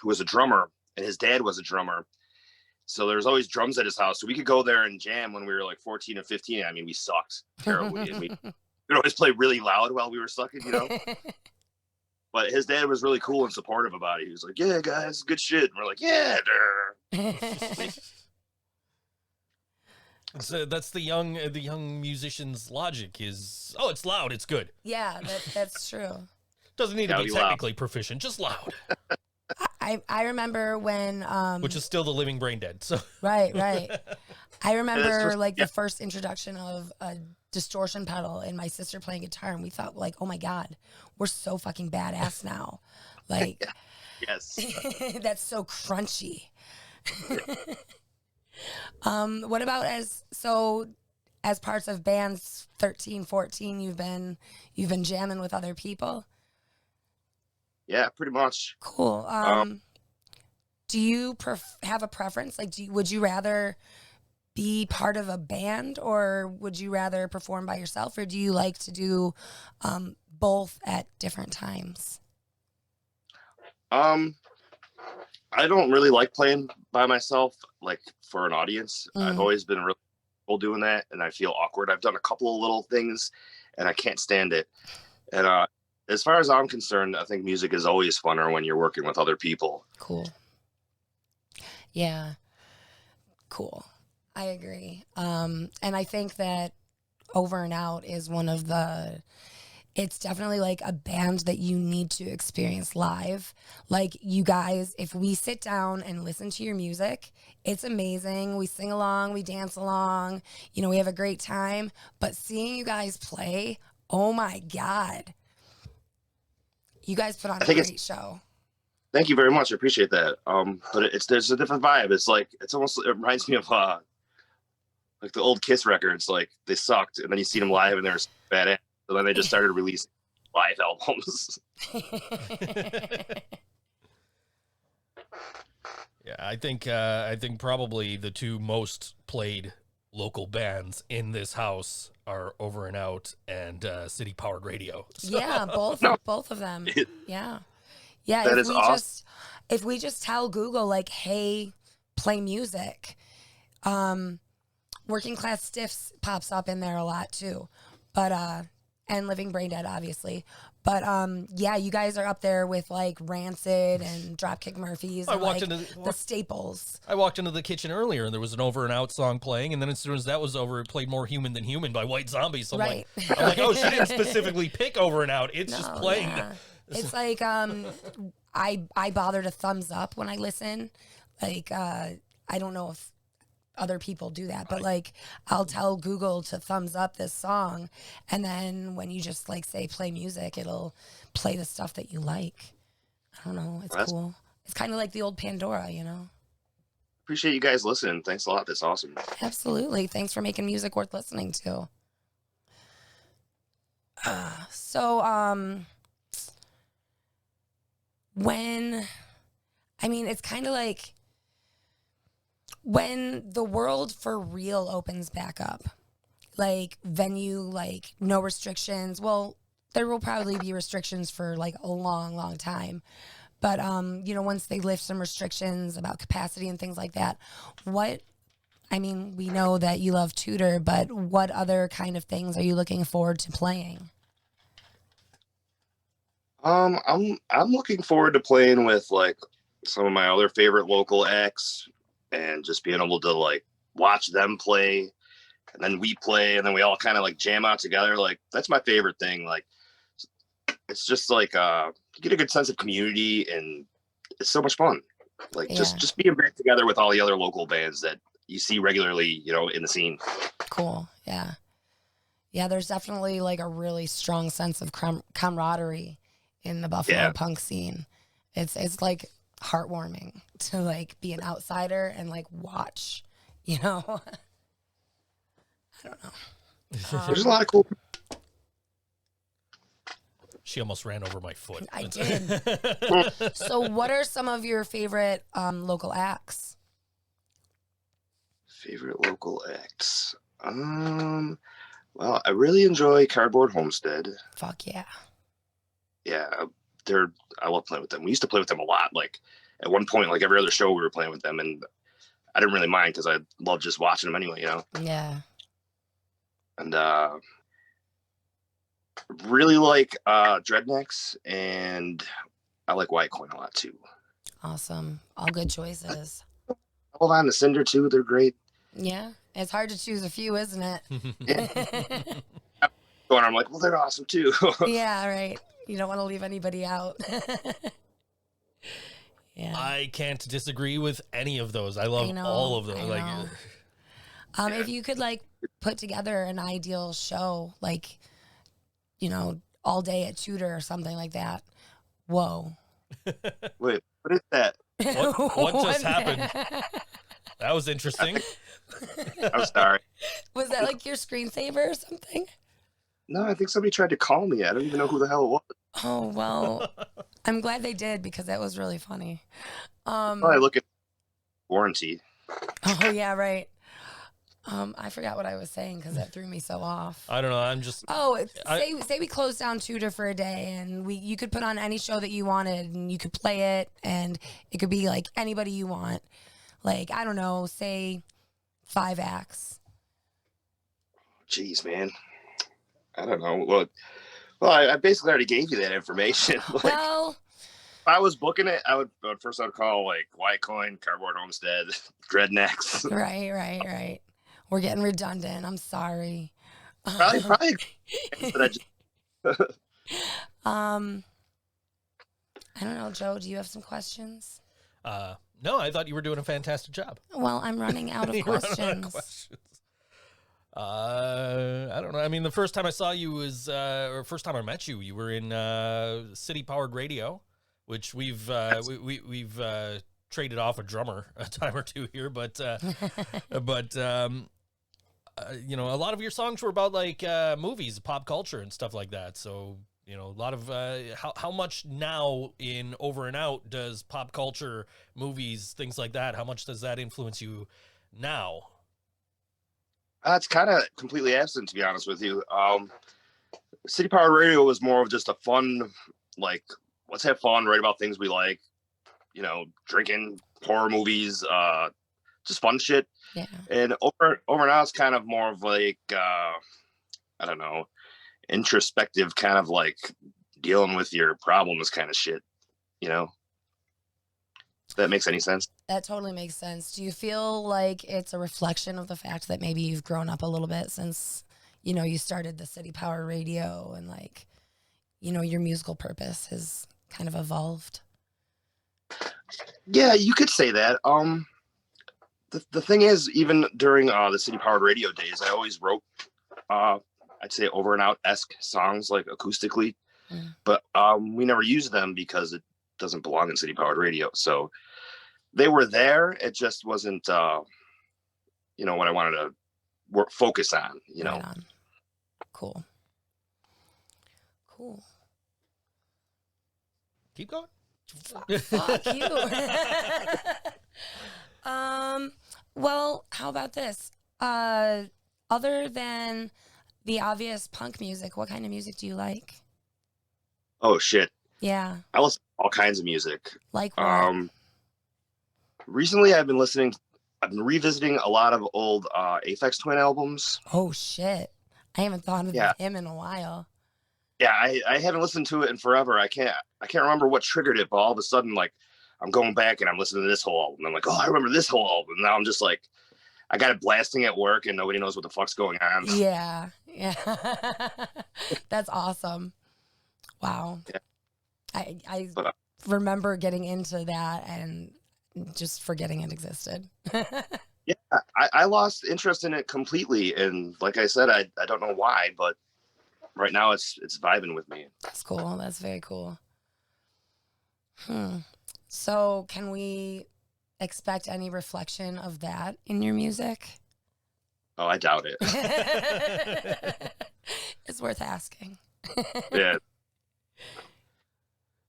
was a drummer, and his dad was a drummer. So there was always drums at his house. So we could go there and jam when we were like 14 and 15. I mean, we sucked terribly. And we'd always play really loud while we were sucking, But his dad was really cool and supportive about it. He was like, "Yeah, guys, good shit." And we're like, "Yeah." So that's the young musician's logic is, oh, it's loud, it's good. Yeah, that's true. Doesn't need to Gotta be be loud. technically proficient, just loud. I remember when which is still the Living Brain Dead. So right. I remember just- like the first introduction of a distortion pedal and my sister playing guitar, and we thought like, oh my God, we're so fucking badass now. Like Yes. that's so crunchy. What about as parts of bands 13, 14, you've been jamming with other people? Yeah, pretty much. Cool. Do you have a preference? Like, would you rather be part of a band, or would you rather perform by yourself, or do you like to do both at different times? I don't really like playing by myself, like for an audience. I've Mm. always been really comfortable doing that, and I feel awkward. I've done a couple of little things, and I can't stand it. And as far as I'm concerned, I think music is always funner when you're working with other people. Cool. Yeah. Cool. I agree. And I think that Over and Out is it's definitely like a band that you need to experience live. Like, you guys, if we sit down and listen to your music, it's amazing. We sing along, we dance along, we have a great time. But seeing you guys play, oh my God. You guys put on a great show. Thank you very much. I appreciate that. But there's a different vibe. It reminds me of like the old Kiss records. Like, they sucked, and then you see them live and they're badass. So then they just started releasing live albums. yeah, I think probably the two most played local bands in this house are Over and Out and City Powered Radio. So. Yeah, both of them. Yeah. That is awesome. If we just tell Google like, hey, play music, Working Class Stiffs pops up in there a lot too. But and Living Brain Dead, obviously. But yeah, you guys are up there with like Rancid and Dropkick Murphys and like the staples. I walked into the kitchen earlier and there was an Over and Out song playing, and then as soon as that was over, it played More Human Than Human by White Zombie. So right. I'm like, oh, she didn't specifically pick Over and Out. It's just playing. Yeah. It's like I bother to thumbs up when I listen. Like I don't know if other people do that, but like I'll tell Google to thumbs up this song, and then when you just like say play music, it'll play the stuff that you like. I don't know, it's cool. It's kind of like the old Pandora, Appreciate you guys listening. Thanks a lot. That's awesome. Absolutely. Thanks for making music worth listening to. It's kind of like when the world for real opens back up, like venue, like no restrictions. Well, there will probably be restrictions for like a long, long time. But, once they lift some restrictions about capacity and things like that, we know that you love Tudor, but what other kind of things are you looking forward to playing? I'm looking forward to playing with like some of my other favorite local acts, and just being able to like watch them play, and then we play, and then we all kind of like jam out together. Like, that's my favorite thing. Like, it's just like you get a good sense of community, and it's so much fun. Like, just being back together with all the other local bands that you see regularly, in the scene. Cool. Yeah. Yeah, there's definitely like a really strong sense of camaraderie in the Buffalo punk scene. It's like heartwarming to like be an outsider and like watch, I don't know. There's a lot of cool. She almost ran over my foot. I did. So what are some of your favorite local acts? Favorite local acts? Well, I really enjoy Cardboard Homestead. Fuck yeah. Yeah, I love playing with them. We used to play with them a lot. Like, at one point, like every other show, we were playing with them, and I didn't really mind because I love just watching them anyway, Yeah. And really like Dreadnecks, and I like White Coin a lot too. Awesome. All good choices. Hold on to Cinder too. They're great. Yeah. It's hard to choose a few, isn't it? Going, I'm like, well, they're awesome too. Yeah, right. You don't want to leave anybody out. Yeah. I can't disagree with any of those. I love all of them. I Like, know. If you could like put together an ideal show, like, you know, all day at Tudor or something like that. Whoa. Wait, what is that? what just happened? That was interesting. I'm sorry. Was that like your screensaver or something? No, I think somebody tried to call me. I don't even know who the hell it was. Oh, well, I'm glad they did because that was really funny. I look at warranty. Oh, yeah, right. I forgot what I was saying because that threw me so off. I don't know. I'm just. Say we closed down Tudor for a day and you could put on any show that you wanted and you could play it and it could be like anybody you want. Like, I don't know, say 5 acts. Jeez, man. I don't know. Well, I basically already gave you that information. Like, Well, if I was booking it, I would first I'd call like White Coin, Cardboard Homestead, Dreadnecks. right. We're getting redundant. I'm sorry. Probably. But I just, I don't know, Joe, do you have some questions? No, I thought you were doing a fantastic job. Well, I'm running out of You're running questions. out of questions. I don't know. I mean, the first time I saw you was, or first time I met you, you were in City Powered Radio, which we've traded off a drummer a time or two here, but you know, a lot of your songs were about like movies, pop culture, and stuff like that. So, you know, a lot of how much now in Over and Out does pop culture, movies, things like that? How much does that influence you now? it's kind of completely absent, to be honest with you. City Power Radio was more of just a fun, like, let's have fun, write about things we like, you know, drinking, horror movies, just fun shit. Yeah. And over now, it's kind of more of like, I don't know, introspective, kind of like dealing with your problems kind of shit, you know? If that makes any sense. That totally makes sense. Do you feel like it's a reflection of the fact that maybe you've grown up a little bit since, you know, you started the City Power Radio and like, you know, your musical purpose has kind of evolved? Yeah, you could say that. The thing is, even during the City Powered Radio days, I always wrote, I'd say Over and Out-esque songs, like acoustically, but we never used them because it doesn't belong in City Powered Radio. So they were there. It just wasn't, you know, what I wanted to focus on, you know. Right on. Cool. Keep going. Fuck you. Well, how about this? Other than the obvious punk music, what kind of music do you like? Oh, shit. Yeah. I listen to all kinds of music. Like what? Recently, I've been revisiting a lot of old Aphex Twin albums. Oh, shit. I haven't thought of him in a while. Yeah, I haven't listened to it in forever. I can't remember what triggered it, but all of a sudden, like, I'm going back and I'm listening to this whole album. I'm like, oh, I remember this whole album. Now I'm just like, I got it blasting at work and nobody knows what the fuck's going on. Yeah. That's awesome. Wow. Yeah. I remember getting into that and just forgetting it existed. Yeah, I lost interest in it completely. And like I said, I don't know why, but right now it's vibing with me. That's cool. That's very cool. So can we expect any reflection of that in your music? Oh, I doubt it. It's worth asking. Yeah.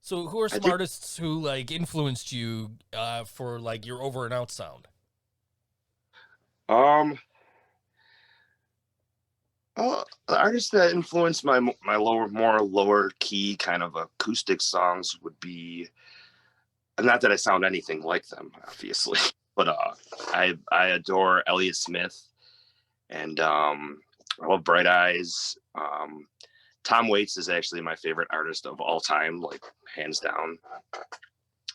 So who are some artists who like influenced you for like your Over and Out sound? The artists that influenced my more lower key kind of acoustic songs would be, not that I sound anything like them, obviously, but I adore Elliott Smith, and I love Bright Eyes. Tom Waits is actually my favorite artist of all time, like hands down.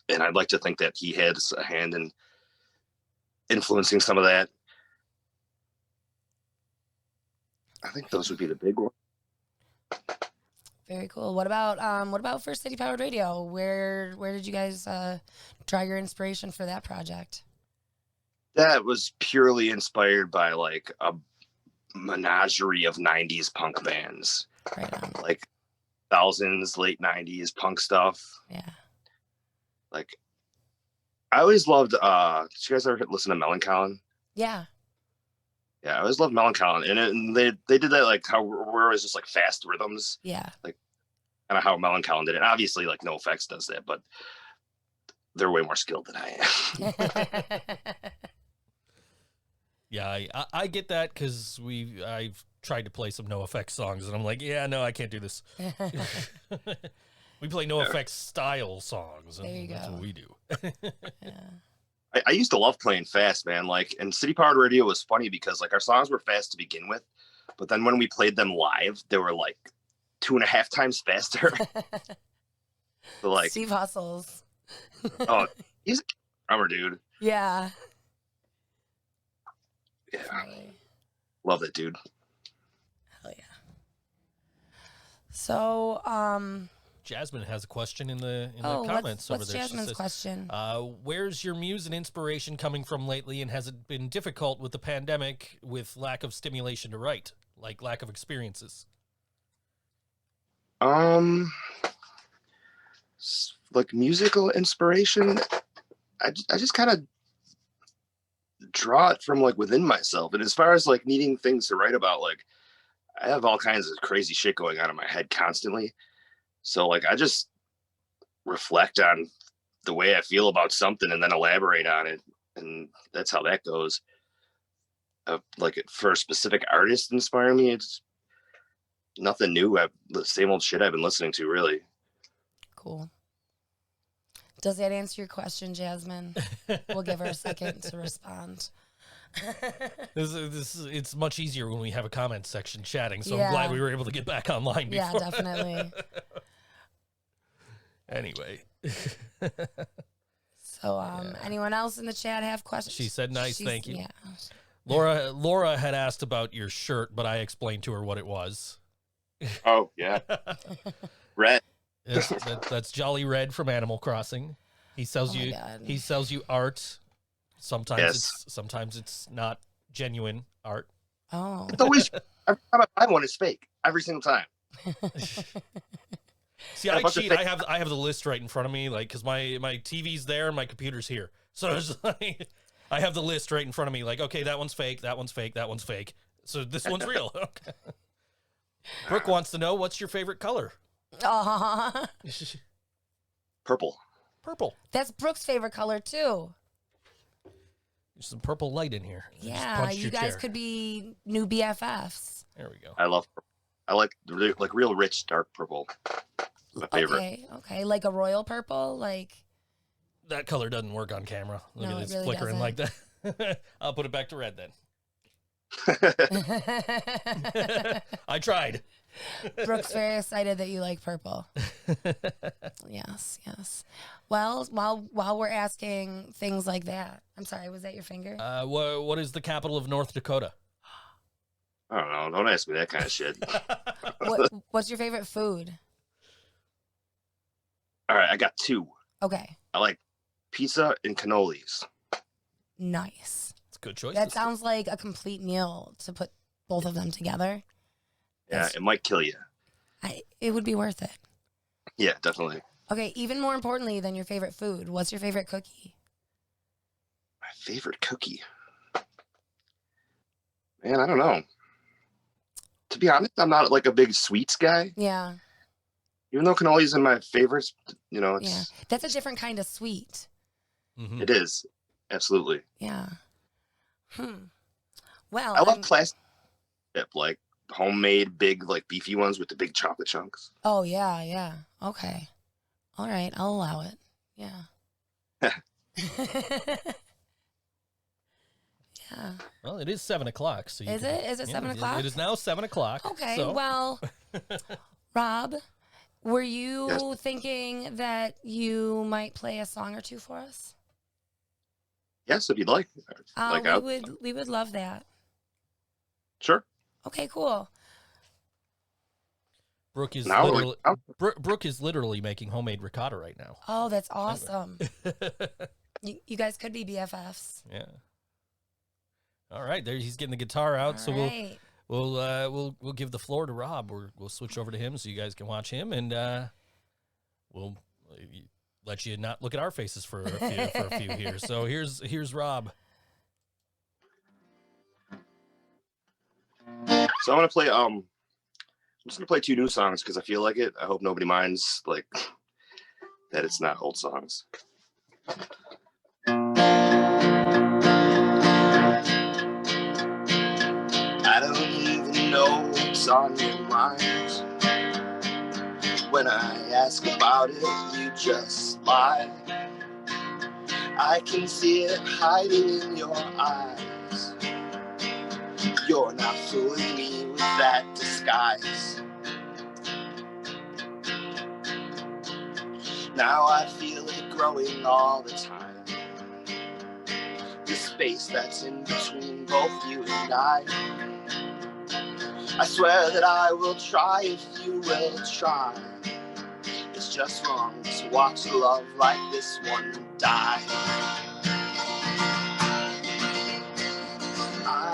And I'd like to think that he had a hand in influencing some of that. I think those would be the big ones. Very cool. What about for City Powered Radio? Where did you guys draw your inspiration for that project? That was purely inspired by like a menagerie of 90s punk bands. Right on. Like thousands, late 90s punk stuff. Yeah. Like I always loved did you guys ever listen to Melancholy? Yeah. Yeah, I always loved Melancholy. And they did that like how where it was just like fast rhythms. Yeah. Like kind of how Melancholy did it. And obviously like NoFX does that, but they're way more skilled than I am. Yeah, I get that because I've tried to play some NoFX songs and I'm like, yeah, no, I can't do this. We play NoFX style songs, and There you that's go. what we do. Yeah. I used to love playing fast, man. Like, and City Powered Radio was funny because like our songs were fast to begin with, but then when we played them live, they were like 2.5 times faster. So, like, Steve Hustles. oh, he's a drummer, dude. Yeah. Yeah, Totally. love that dude. Hell yeah. So, Jasmine has a question in the oh, comments over what's there. She Jasmine's says, question? where's your muse and inspiration coming from lately, and has it been difficult with the pandemic with lack of stimulation to write, like lack of experiences? Like musical inspiration, I just kind of draw it from like within myself. And as far as like needing things to write about, like I have all kinds of crazy shit going on in my head constantly. So like I just reflect on the way I feel about something and then elaborate on it, and that's how that goes. Like for a specific artist inspire me, it's nothing new. The same old shit I've been listening to, really. Cool. Does that answer your question, Jasmine? We'll give her a second to respond. It's much easier when we have a comment section chatting, so Yeah. I'm glad we were able to get back online Yeah, before. definitely. Anyway. So, anyone else in the chat have questions? She said nice, thank you. Yeah. Laura had asked about your shirt, but I explained to her what it was. Oh yeah. Red. That's Jolly Red from Animal Crossing. He sells Oh my you God. he sells you art. Sometimes Yes. it's not genuine art. Oh. It's always every time I buy one, it's fake. Every single time. See, Yeah, I what's the cheat. thing? I have the list right in front of me, like because my TV's there and my computer's here. So it's like I have the list right in front of me, like, okay, that one's fake, that one's fake, that one's fake. So this one's real. Okay. Brooke wants to know, what's your favorite color? Aw. Purple. Purple. That's Brooke's favorite color too. There's some purple light in here. I just Yeah, punched you your guys chair. could be new BFFs. There we go. I like real rich dark purple. My favorite. Okay, like a royal purple, like That color doesn't work on camera. Look No, at it this really flickering like that. I'll put it back to red then. I tried. Brooke's very excited that you like purple. Yes. Well, while we're asking things like that, I'm sorry, was that your finger? What is the capital of North Dakota? I don't know. Don't ask me that kind of shit. What's your favorite food? All right, I got 2. Okay, I like pizza and cannolis. nice. It's a good choice. That sounds like a complete meal to put both of them together. Yeah, Yes. it might kill you. It would be worth it. Yeah, definitely. Okay, even more importantly than your favorite food, what's your favorite cookie? My favorite cookie. Man, I don't know. To be honest, I'm not like a big sweets guy. Yeah, Even though cannolis are my favorites, you know, yeah. it's That's a different kind of sweet. Mhm. it is. Absolutely. Yeah. Well, I love classic dip, like homemade big like beefy ones with the big chocolate chunks. Oh, yeah. Okay. All right, I'll allow it. Yeah. Yeah. Well, it is 7 o'clock. So Is it? Is it 7 o'clock? It is now 7 o'clock. Okay, so- well, Rob, were you Yes. thinking that you might play a song or two for us? Yes, if you'd like. We would love that. Sure. Okay, cool. Brooke is Now, literally Brooke is literally making homemade ricotta right now. Oh, that's awesome. You guys could be BFFs. Yeah. All right, there he's getting the guitar out. All So right. we'll give the floor to Rob. We'll switch over to him so you guys can watch him, and we'll let you not look at our faces for a few here. So here's Rob. So I'm gonna play. I'm just gonna play 2 new songs because I feel like it. I hope nobody minds like that. It's not old songs. I don't even know what's on your mind. When I ask about it, you just lie. I can see it hiding in your eyes. You're not fooling me with that disguise. Now I feel it growing all the time. The space that's in between both you and I swear that I will try if you will try. It's just wrong to watch a love like this one die. I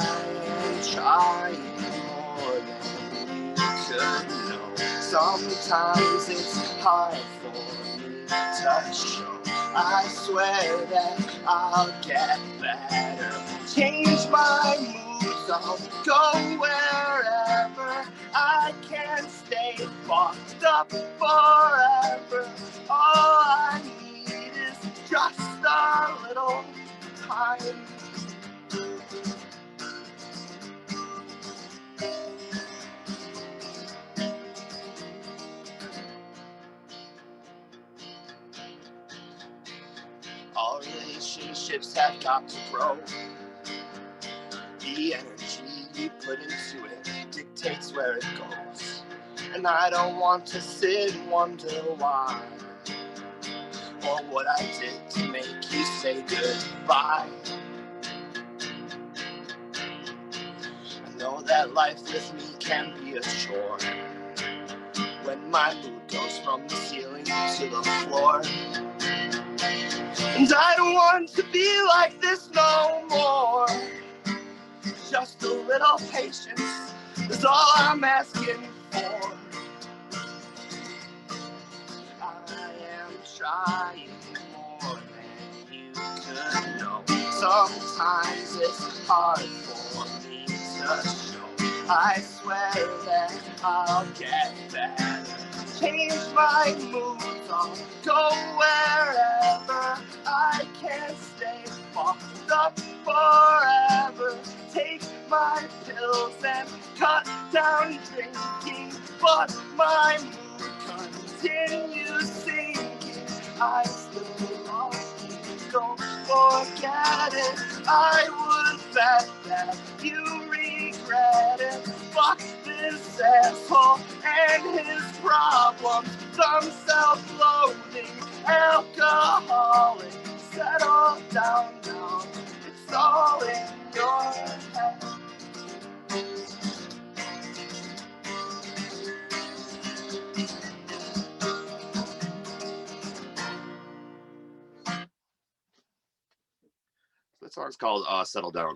am trying more than you could know. Sometimes it's hard for me to show. I swear that I'll get better. Change my moods, I'll go wherever. I can't stay locked up forever. All I need is just a little time. All relationships have got to grow. The energy you put into it dictates where it goes. And I don't want to sit and wonder why, or what I did to make you say goodbye. I know that life with me can be a chore when my mood goes from the ceiling to the floor. And I don't want to be like this no more. Just a little patience is all I'm asking for. I am trying more than you could know. Sometimes it's hard for me to show. I swear that I'll get better. Change my moods, I'll go wherever. I can't stay locked up forever. Take my pills and cut down drinking, but my mood continues sinking. I still love you, don't forget it. I would bet that you regret it. Fuck this asshole and his problems. Some self-loathing alcoholic. Settle down now, it's all in your head. That song's called Settle Down.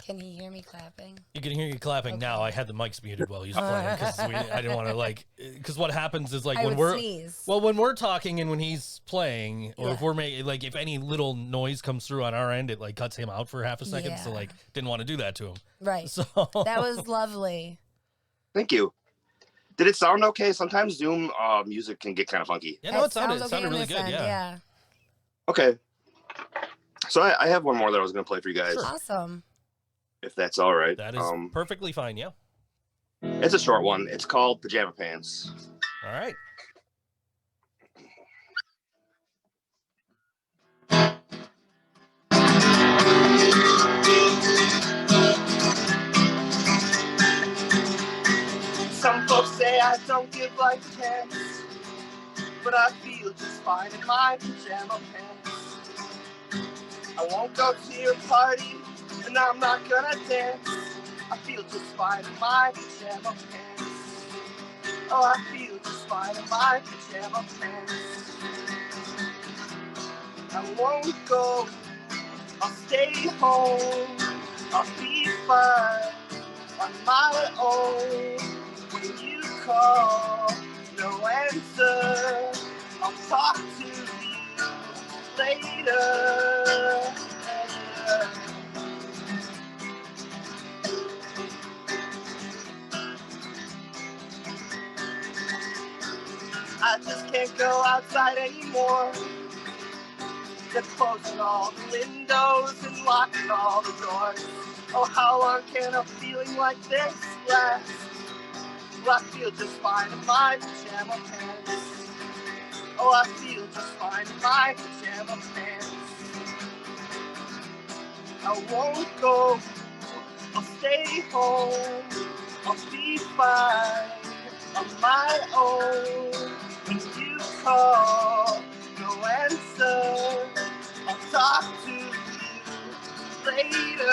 Can he hear me clapping? You can hear you clapping now. I had the mics muted while he was playing because I didn't want to because what happens is like when we're talking and when he's playing, or if we're making if any little noise comes through on our end, it like cuts him out for half a second. Yeah. So didn't want to do that to him. Right. So that was lovely. Thank you. Did it sound okay? Sometimes Zoom music can get kind of funky. Yeah, no, it sounds sounded really good. Yeah. Okay. So I have one more that I was going to play for you guys. Sure. Awesome. If that's all right. That is perfectly fine, yeah. It's a short one. It's called Pajama Pants. All right. Some folks say I don't give life a chance, but I feel just fine in my pajama pants. I won't go to your party, and I'm not gonna dance. I feel just fine in my pajama pants. Oh, I feel just fine in my pajama pants. I won't go, I'll stay home. I'll be fine on my own. When you call, no answer. I'll talk to you later. I just can't go outside anymore. They're closing all the windows and locking all the doors. Oh, how long can a feeling like this last? Well, I feel just fine in my pajama pants. Oh, I feel just fine in my pajama pants. I won't go, I'll stay home. I'll be fine on my own. When you call, no answer. I'll talk to you later.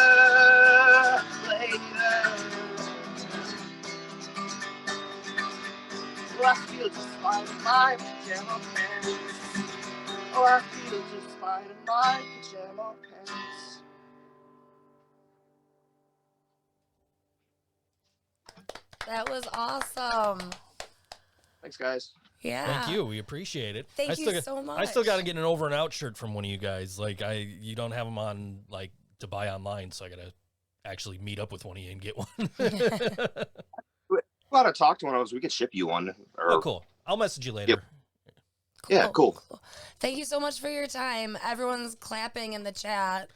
Oh, I feel just fine in my pajama pants. Oh, I feel just fine in my pajama pants. That was awesome. Thanks, guys. Yeah. Thank you. We appreciate it. Thank you still, so much. I still got to get an over and out shirt from one of you guys. Like you don't have them on like to buy online, so I got to actually meet up with one of you and get one. We ought to talk to one of those. We could ship you one. Or, Oh, cool. I'll message you later. Yep. Yeah, cool. Thank you so much for your time. Everyone's clapping in the chat.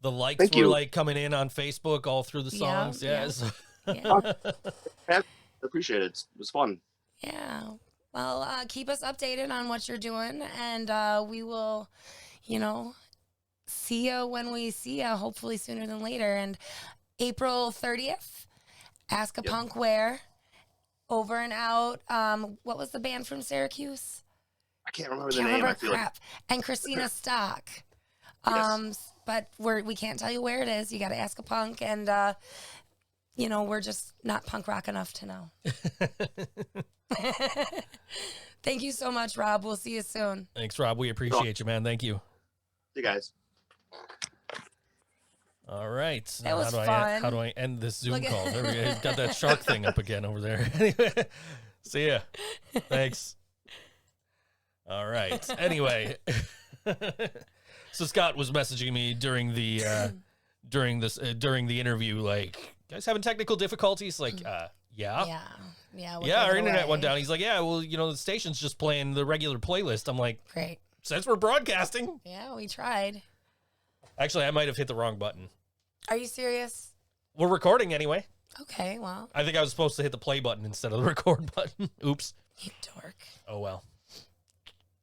The likes Thank were you. like coming in on Facebook all through the Yeah, songs. yeah. So- Yeah. I appreciate it. It was fun. Yeah. Well, keep us updated on what you're doing, and we will, see you when we see you, hopefully sooner than later. And April 30th, Ask a Punk Where, Over and Out. What was the band from Syracuse? I can't remember the Can't name. remember, I feel like crap. And Christina Stock. Yes. But we can't tell you where it is. You got to ask a punk, and we're just not punk rock enough to know. Thank you so much, Rob. We'll see you soon. Thanks, Rob. We appreciate you, man. Thank you. See you guys. All right. That was how fun. do I end this Zoom Look at- call? There we go. He's got that shark thing up again over there. Anyway, see ya. Thanks. All right. Anyway, so Scott was messaging me during the during the interview, like, guys having technical difficulties? Like, yeah. Yeah. Yeah, our internet went down. He's like, yeah, well, the station's just playing the regular playlist. I'm like, Great. since we're broadcasting. Yeah, we tried. Actually, I might have hit the wrong button. Are you serious? We're recording anyway. Okay, well, I think I was supposed to hit the play button instead of the record button. Oops. you dork. Oh, well.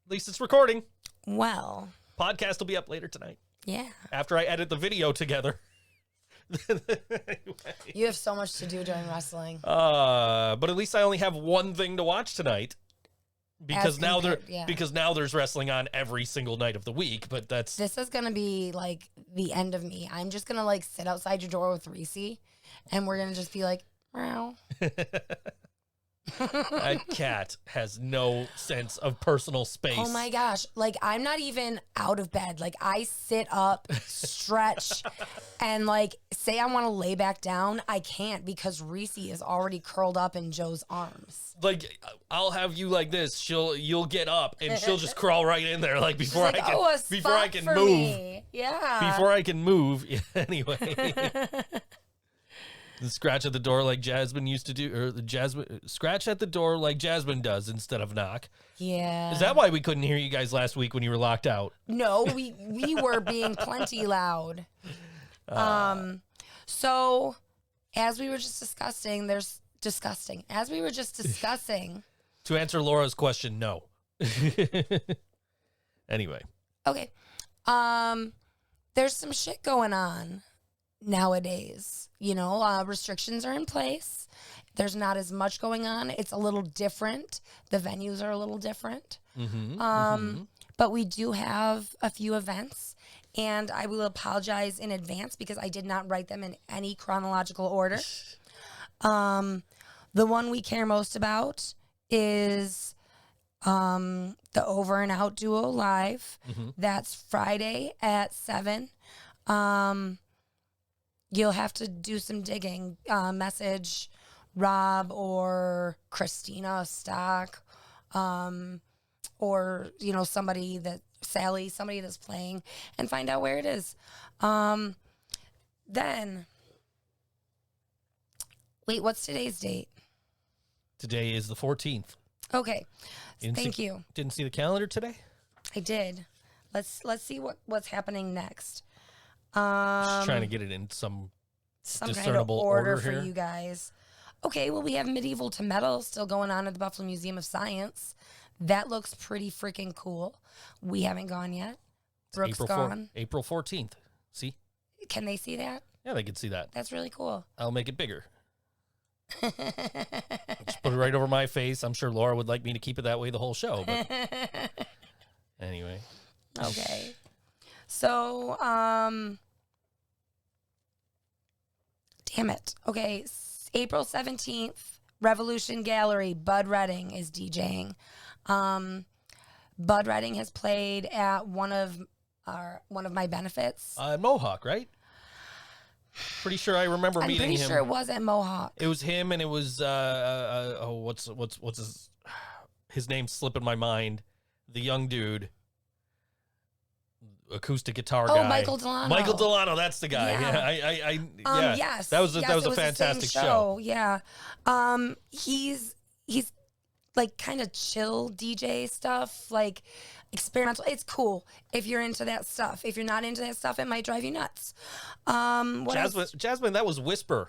At least it's recording. Well, Podcast will be up later tonight yeah. after I edit the video together. You have so much to do during wrestling. But at least I only have one thing to watch tonight. Because As now compared- yeah. because now there's wrestling on every single night of the week, but that's This is going to be like the end of me. I'm just going to like sit outside your door with Reese, and we're going to just be like, meow. that cat has no sense of personal space. Oh my gosh. Like, I'm not even out of bed. Like, I sit up, stretch, and like, say I want to lay back down. I can't because Reese is already curled up in Joe's arms. Like, I'll have you like this. You'll get up and she'll just crawl right in there, like before She's like, I can "Oh, a before I spot can for move. me." Yeah. Before I can move. Anyway. The scratch at the door like Jasmine used to do, or the Jasmine scratch at the door like Jasmine does instead of knock. Yeah. Is that why we couldn't hear you guys last week when you were locked out? No, we were being plenty loud. So as we were just discussing, As we were just discussing. To answer Laura's question, no. Anyway. Okay. There's some shit going on nowadays. Restrictions are in place. There's not as much going on. It's a little different. The venues are a little different. But we do have a few events, and I will apologize in advance because I did not write them in any chronological order. The one we care most about is the Over and Out Duo Live. That's Friday at 7. You'll have to do some digging. Message Rob or Christina Stock, or somebody Sally, somebody that's playing, and find out where it is. Then, wait, what's today's date? Today is the 14th. Okay, thank you. Didn't see the calendar today? I did. Let's see what's happening next. Just trying to get it in some kind of discernible order order for here. you guys. Okay, well, we have Medieval to Metal still going on at the Buffalo Museum of Science. That looks pretty freaking cool. We haven't gone yet. Brooke's gone. April 14th. See? Can they see that? Yeah, they can see that. That's really cool. I'll make it bigger. Just put it right over my face. I'm sure Laura would like me to keep it that way the whole show. But anyway. Okay. So, damn it. Okay, April 17th, Revolution Gallery, Bud Redding is DJing. Bud Redding has played at one of my benefits. Mohawk, right? Pretty sure I remember meeting him. I'm pretty sure it was at Mohawk. It was him, and it was what's his name's slipping my mind. The young dude, acoustic guitar guy. Oh, Michael Delano. Michael Delano, that's the guy. Yeah. Yeah, Yes. That was a it was fantastic the same show. Yeah. He's like kind of chill DJ stuff, like experimental. It's cool if you're into that stuff. If you're not into that stuff, it might drive you nuts. Jasmine, that was Whisper.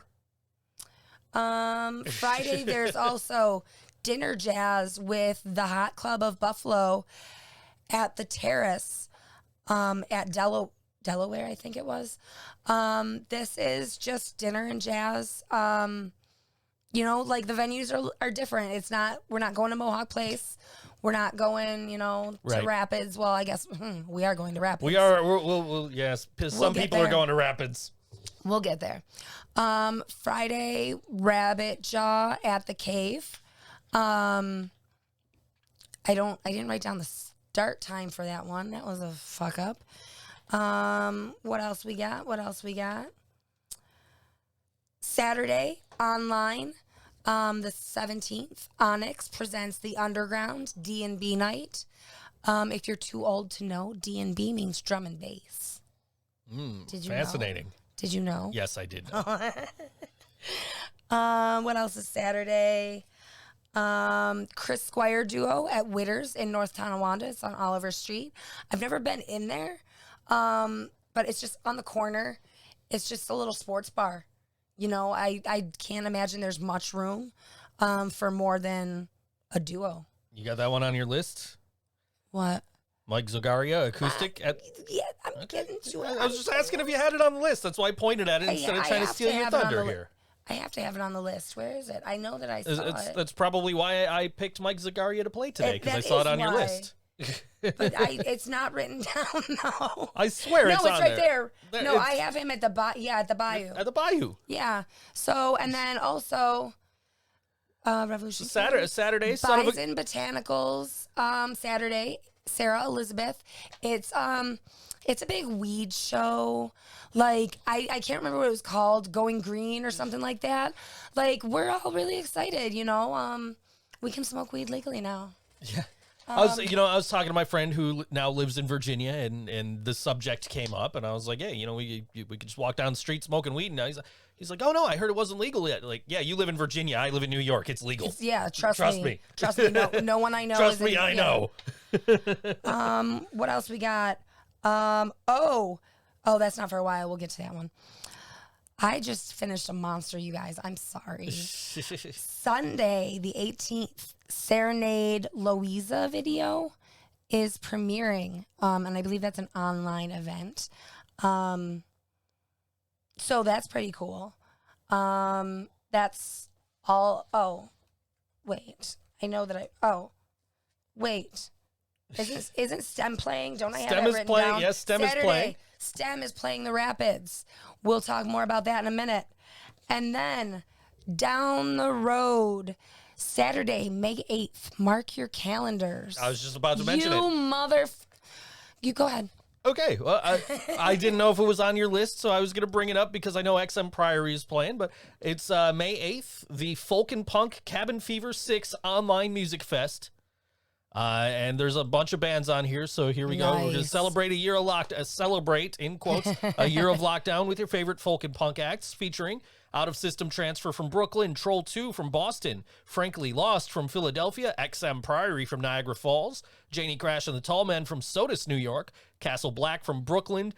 Friday, there's also dinner jazz with the Hot Club of Buffalo at the Terrace at Delaware, I think it was. This is just dinner and jazz. Like the venues are different. We're not going to Mohawk Place. We're not going, to Rapids. Well, I guess we are going to Rapids. We are. We'll yes. Some people are going to Rapids. We'll get there. Friday, Rabbit Jaw at the Cave. I didn't write down the start time for that one. That was a fuck up. What else we got? Saturday, online, the 17th, Onyx presents the Underground D&B night. If you're too old to know, D&B means drum and bass. Did you Fascinating. know? Did you know? Yes, I did know. What else is Saturday? Chris Squire Duo at Witters in North Tonawanda. It's on Oliver Street. I've never been in there, but it's just on the corner. It's just a little sports bar. I can't imagine there's much room for more than a duo. You got that one on your list? What? Mike Zogaria, acoustic? I'm getting to it. I was just asking if you had it on the list. That's why I pointed at it instead of trying to steal your thunder here. I have to have it on the list. Where is it? I know that I saw it. That's probably why I picked Mike Zogaria to play today, because I saw it on your list. But it's not written down, no. I swear it's on right there. No, I have him at the at the Bayou. At the Bayou. Yeah. So, and then also Revolution Saturday, son of a... Bison Botanicals, Saturday, Sarah Elizabeth. It's a big weed show. Like, I can't remember what it was called, Going Green or something like that. Like, we're all really excited, we can smoke weed legally now. Yeah. I was talking to my friend who now lives in Virginia, and the subject came up, and I was like, hey, we could just walk down the street smoking weed. And he's like, oh no, I heard it wasn't legal yet. Like, yeah, you live in Virginia, I live in New York, it's legal. Trust me. Trust me. No one I know. Trust me, I know. What else we got? Oh, that's not for a while. We'll get to that one. I just finished a monster, you guys. I'm sorry. Sunday, the 18th, Serenade Louisa video is premiering, and I believe that's an online event. So that's pretty cool. That's all. Oh, wait. I know that wait. Isn't STEM playing? Don't I have STEM that is written playing. down? Yes, STEM Saturday, is playing. STEM is playing the Rapids. We'll talk more about that in a minute. And then down the road, Saturday, May 8th. Mark your calendars. I was just about to mention it. You go ahead. Okay, well, I didn't know if it was on your list, so I was going to bring it up because I know XM Priory is playing, but it's May 8th, the Folk and Punk Cabin Fever 6 Online Music Fest. And there's a bunch of bands on here, so here we go. We're going to celebrate celebrate, in quotes, a year of lockdown with your favorite folk and punk acts, featuring Out of System Transfer from Brooklyn, Troll 2 from Boston, Frankly Lost from Philadelphia, XM Priory from Niagara Falls, Janie Crash and the Tall Men from Sodus, New York, Castle Black from Brooklyn,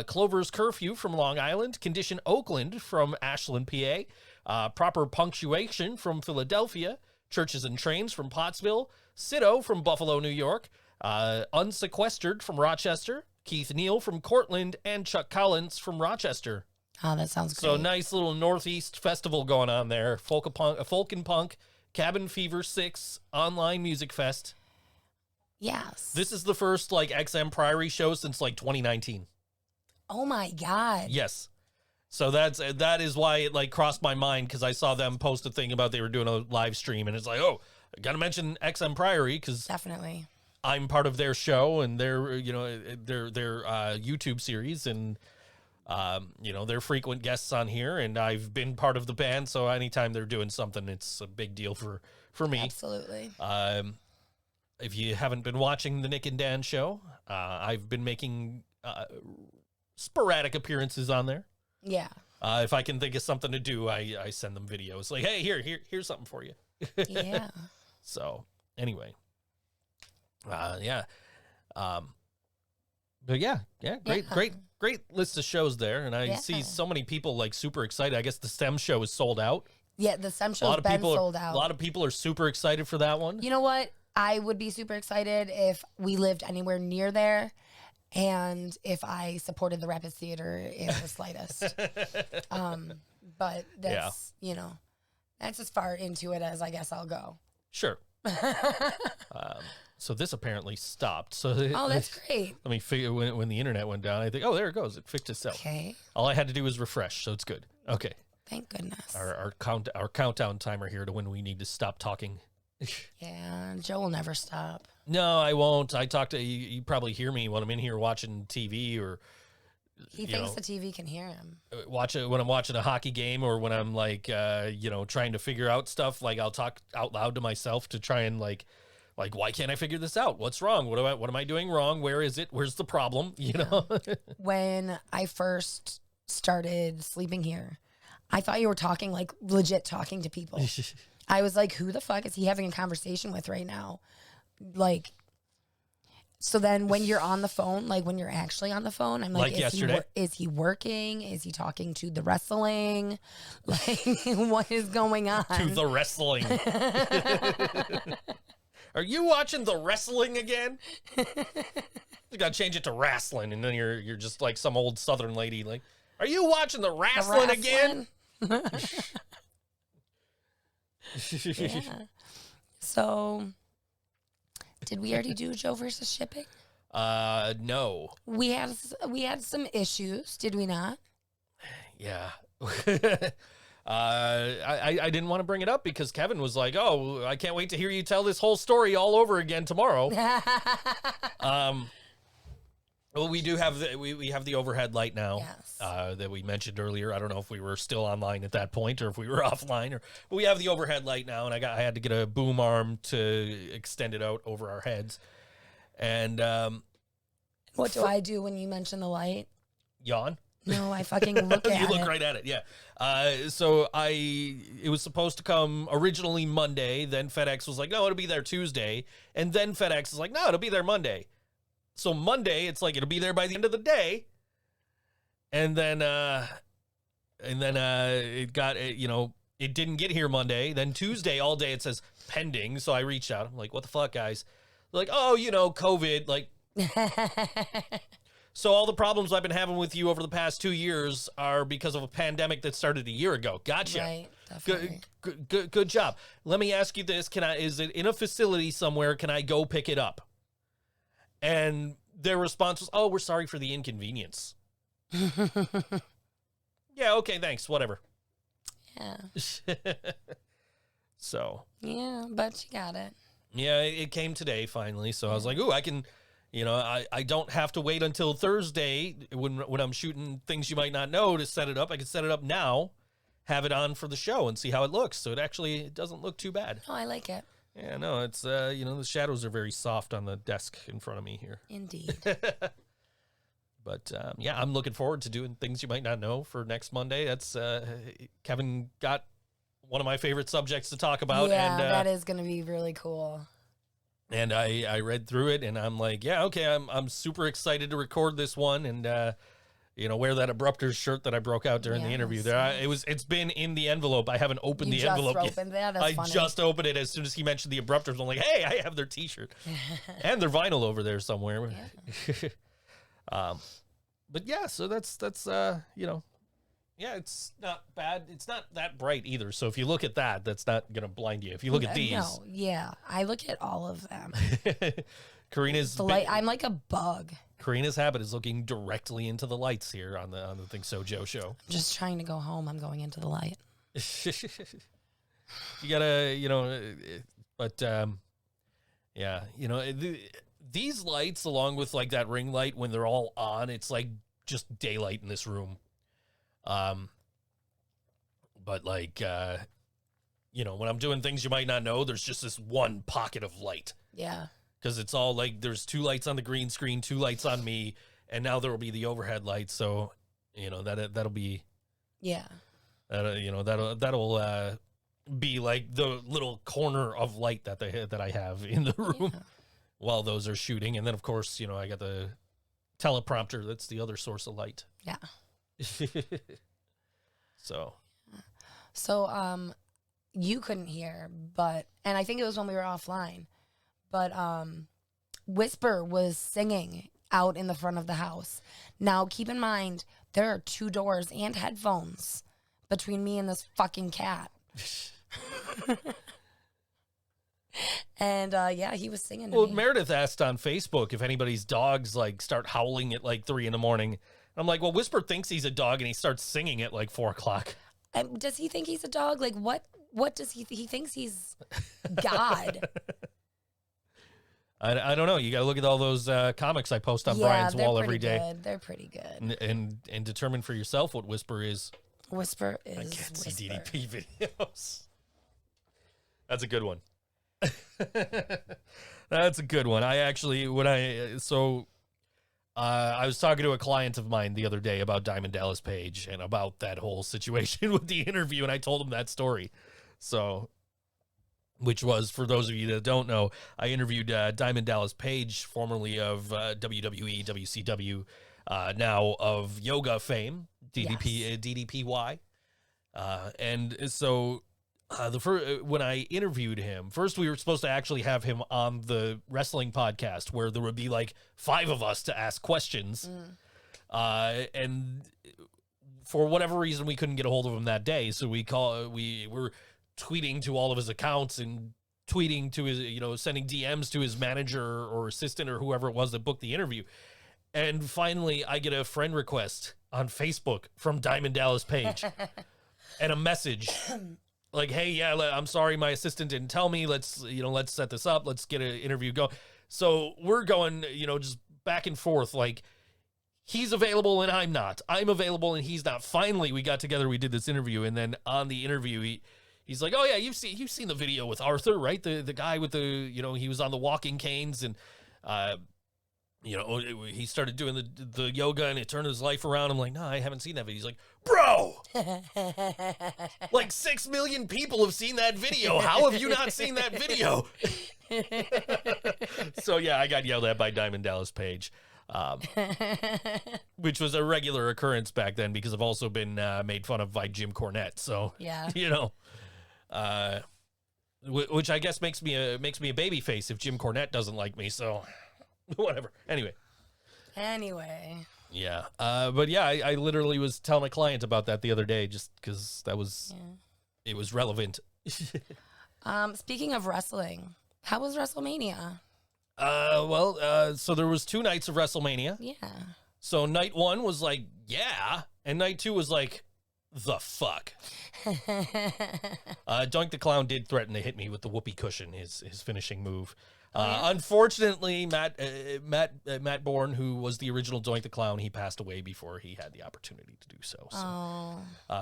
Clover's Curfew from Long Island, Condition Oakland from Ashland, PA, Proper Punctuation from Philadelphia, Churches and Trains from Pottsville, Sitto from Buffalo, New York, Unsequestered from Rochester, Keith Neal from Cortland, and Chuck Collins from Rochester. Oh, that sounds great. So nice little Northeast festival going on there. Folk and Punk, Cabin Fever 6 Online Music Fest. Yes. This is the first like XM Priory show since like 2019. Oh my God. Yes. So that is why it like crossed my mind, because I saw them post a thing about they were doing a live stream, and it's like, oh, I got to mention XM Priory because definitely I'm part of their show and their YouTube series, and they're frequent guests on here, and I've been part of the band, so anytime they're doing something, it's a big deal for me. Absolutely. If you haven't been watching the Nick and Dan show, I've been making sporadic appearances on there. Yeah. If I can think of something to do, I send them videos like, hey, here's something for you. Yeah. So anyway, yeah. But yeah, great list of shows there. And I see so many people like super excited. I guess the STEM show is sold out. Yeah. The STEM show's been sold out. A lot of people are super excited for that one. You know what? I would be super excited if we lived anywhere near there. And if I supported the Rapid Theater in the slightest. But that's, that's as far into it as I guess I'll go. Sure. So this apparently stopped. So oh, that's great. Let me figure when the internet went down. I think, oh, there it goes. It fixed itself. Okay. All I had to do was refresh, so it's good. Okay. Thank goodness. Our countdown timer here to when we need to stop talking. Yeah, Joe will never stop. No, I won't. I talk to you. You probably hear me when I'm in here watching TV, or he thinks the TV can hear him. Watch it when I'm watching a hockey game, or when I'm like, trying to figure out stuff. Like I'll talk out loud to myself to try and like, why can't I figure this out? What's wrong? What am I doing wrong? Where is it? Where's the problem? When I first started sleeping here, I thought you were talking like legit talking to people. I was like, who the fuck is he having a conversation with right now? Like, so then when you're on the phone, like when you're actually on the phone, I'm like is he working? Is he talking to the wrestling? Like, what is going on? To the wrestling. Are you watching the wrestling again? You gotta change it to wrestling, and then you're just like some old Southern lady. Like, are you watching the wrestling again? Yeah. So, did we already do Joe versus shipping? No. We had some issues, did we not? Yeah. I didn't want to bring it up because Kevin was like, "Oh, I can't wait to hear you tell this whole story all over again tomorrow." Well, we do have we have the overhead light now. Yes. That we mentioned earlier. I don't know if we were still online at that point or if we were offline, but we have the overhead light now, and I had to get a boom arm to extend it out over our heads. And what do I do when you mention the light? Yawn. No, I fucking look at it. You look right at it, yeah. So it was supposed to come originally Monday. Then FedEx was like, no, it'll be there Tuesday. And then FedEx is like, no, it'll be there Monday. So Monday, it's like it'll be there by the end of the day. And then it got, it didn't get here Monday. Then Tuesday, all day, it says pending. So I reached out. I'm like, what the fuck, guys? They're like, oh, COVID, like. So all the problems I've been having with you over the past 2 years are because of a pandemic that started a year ago. Gotcha. Right, definitely. Good job. Let me ask you this. Is it in a facility somewhere? Can I go pick it up? And their response was, oh, we're sorry for the inconvenience. Yeah, okay, thanks. Whatever. Yeah. So. Yeah, but she got it. Yeah, it came today finally. So I was like, ooh, I can, I don't have to wait until Thursday when I'm shooting Things You Might Not Know to set it up. I can set it up now, have it on for the show and see how it looks. So it doesn't look too bad. Oh, I like it. Yeah, no, it's, the shadows are very soft on the desk in front of me here. Indeed. But, I'm looking forward to doing Things You Might Not Know for next Monday. That's, Kevin got one of my favorite subjects to talk about. Yeah, and, that is going to be really cool. And I read through it, and I'm like, yeah, okay, I'm super excited to record this one, and wear that Abrupters shirt that I broke out during the interview. It's been in the envelope. I haven't opened the envelope yet. I just opened it as soon as he mentioned the Abrupters. I'm like, hey, I have their T-shirt and their vinyl over there somewhere. Yeah. But yeah, so that's it's not bad. It's not that bright either. So if you look at that, that's not going to blind you. If you look at these. No, yeah. I look at all of them. Karina's I'm like a bug. Karina's habit is looking directly into the lights here on the ThinkSoJoE show. I'm just trying to go home. I'm going into the light. You gotta, but these lights, along with like that ring light, when they're all on, it's like just daylight in this room. But like, when I'm doing Things You Might Not Know, there's just this one pocket of light. Yeah. Because it's all like, there's 2 lights on the green screen, 2 lights on me, and now there will be the overhead lights. So, that'll be, yeah, that'll be like the little corner of light that I have in the room while those are shooting. And then of course, I got the teleprompter. That's the other source of light. Yeah. So, you couldn't hear, and I think it was when we were offline, but Whisper was singing out in the front of the house. Now, keep in mind, there are 2 doors and headphones between me and this fucking cat. And he was singing to me. Meredith asked on Facebook if anybody's dogs like start howling at like 3 a.m. I'm like, well, Whisper thinks he's a dog and he starts singing at like 4 o'clock. Does he think he's a dog? Like what does he thinks he's God? I don't know. You got to look at all those comics I post on Brian's wall every day. Good. They're pretty good. And determine for yourself what Whisper is. Whisper is. I can't see DDP videos. That's a good one. That's a good one. I actually, I was talking to a client of mine the other day about Diamond Dallas Page and about that whole situation with the interview, and I told him that story. So, which was, for those of you that don't know, I interviewed Diamond Dallas Page, formerly of WWE, WCW, now of yoga fame, DDPY. And so when I interviewed him, first we were supposed to actually have him on the wrestling podcast where there would be like 5 of us to ask questions. And for whatever reason, we couldn't get a hold of him that day. So we were tweeting to all of his accounts and tweeting to his, sending DMs to his manager or assistant or whoever it was that booked the interview. And finally, I get a friend request on Facebook from Diamond Dallas Page and a message like, hey, I'm sorry, my assistant didn't tell me. Let's set this up. Let's get an interview going. So we're going, just back and forth. Like, he's available and I'm not. I'm available and he's not. Finally, we got together. We did this interview. And then on the interview, he's like, oh, yeah, you've seen the video with Arthur, right? The guy with he was on the walking canes and, he started doing the yoga and it turned his life around. I'm like, no, I haven't seen that video. He's like, bro, like 6 million people have seen that video. How have you not seen that video? So, yeah, I got yelled at by Diamond Dallas Page, which was a regular occurrence back then because I've also been made fun of by Jim Cornette. So, yeah, which I guess makes me a baby face if Jim Cornette doesn't like me. So. Whatever. Anyway. Yeah. But yeah, I literally was telling a client about that the other day just because it was relevant. Speaking of wrestling, how was WrestleMania? So there was 2 nights of WrestleMania. Yeah. So night 1 was like, yeah. And night 2 was like, the fuck. Doink the Clown did threaten to hit me with the whoopee cushion, his finishing move. Unfortunately, Matt Bourne, who was the original Doink the Clown, he passed away before he had the opportunity to do so.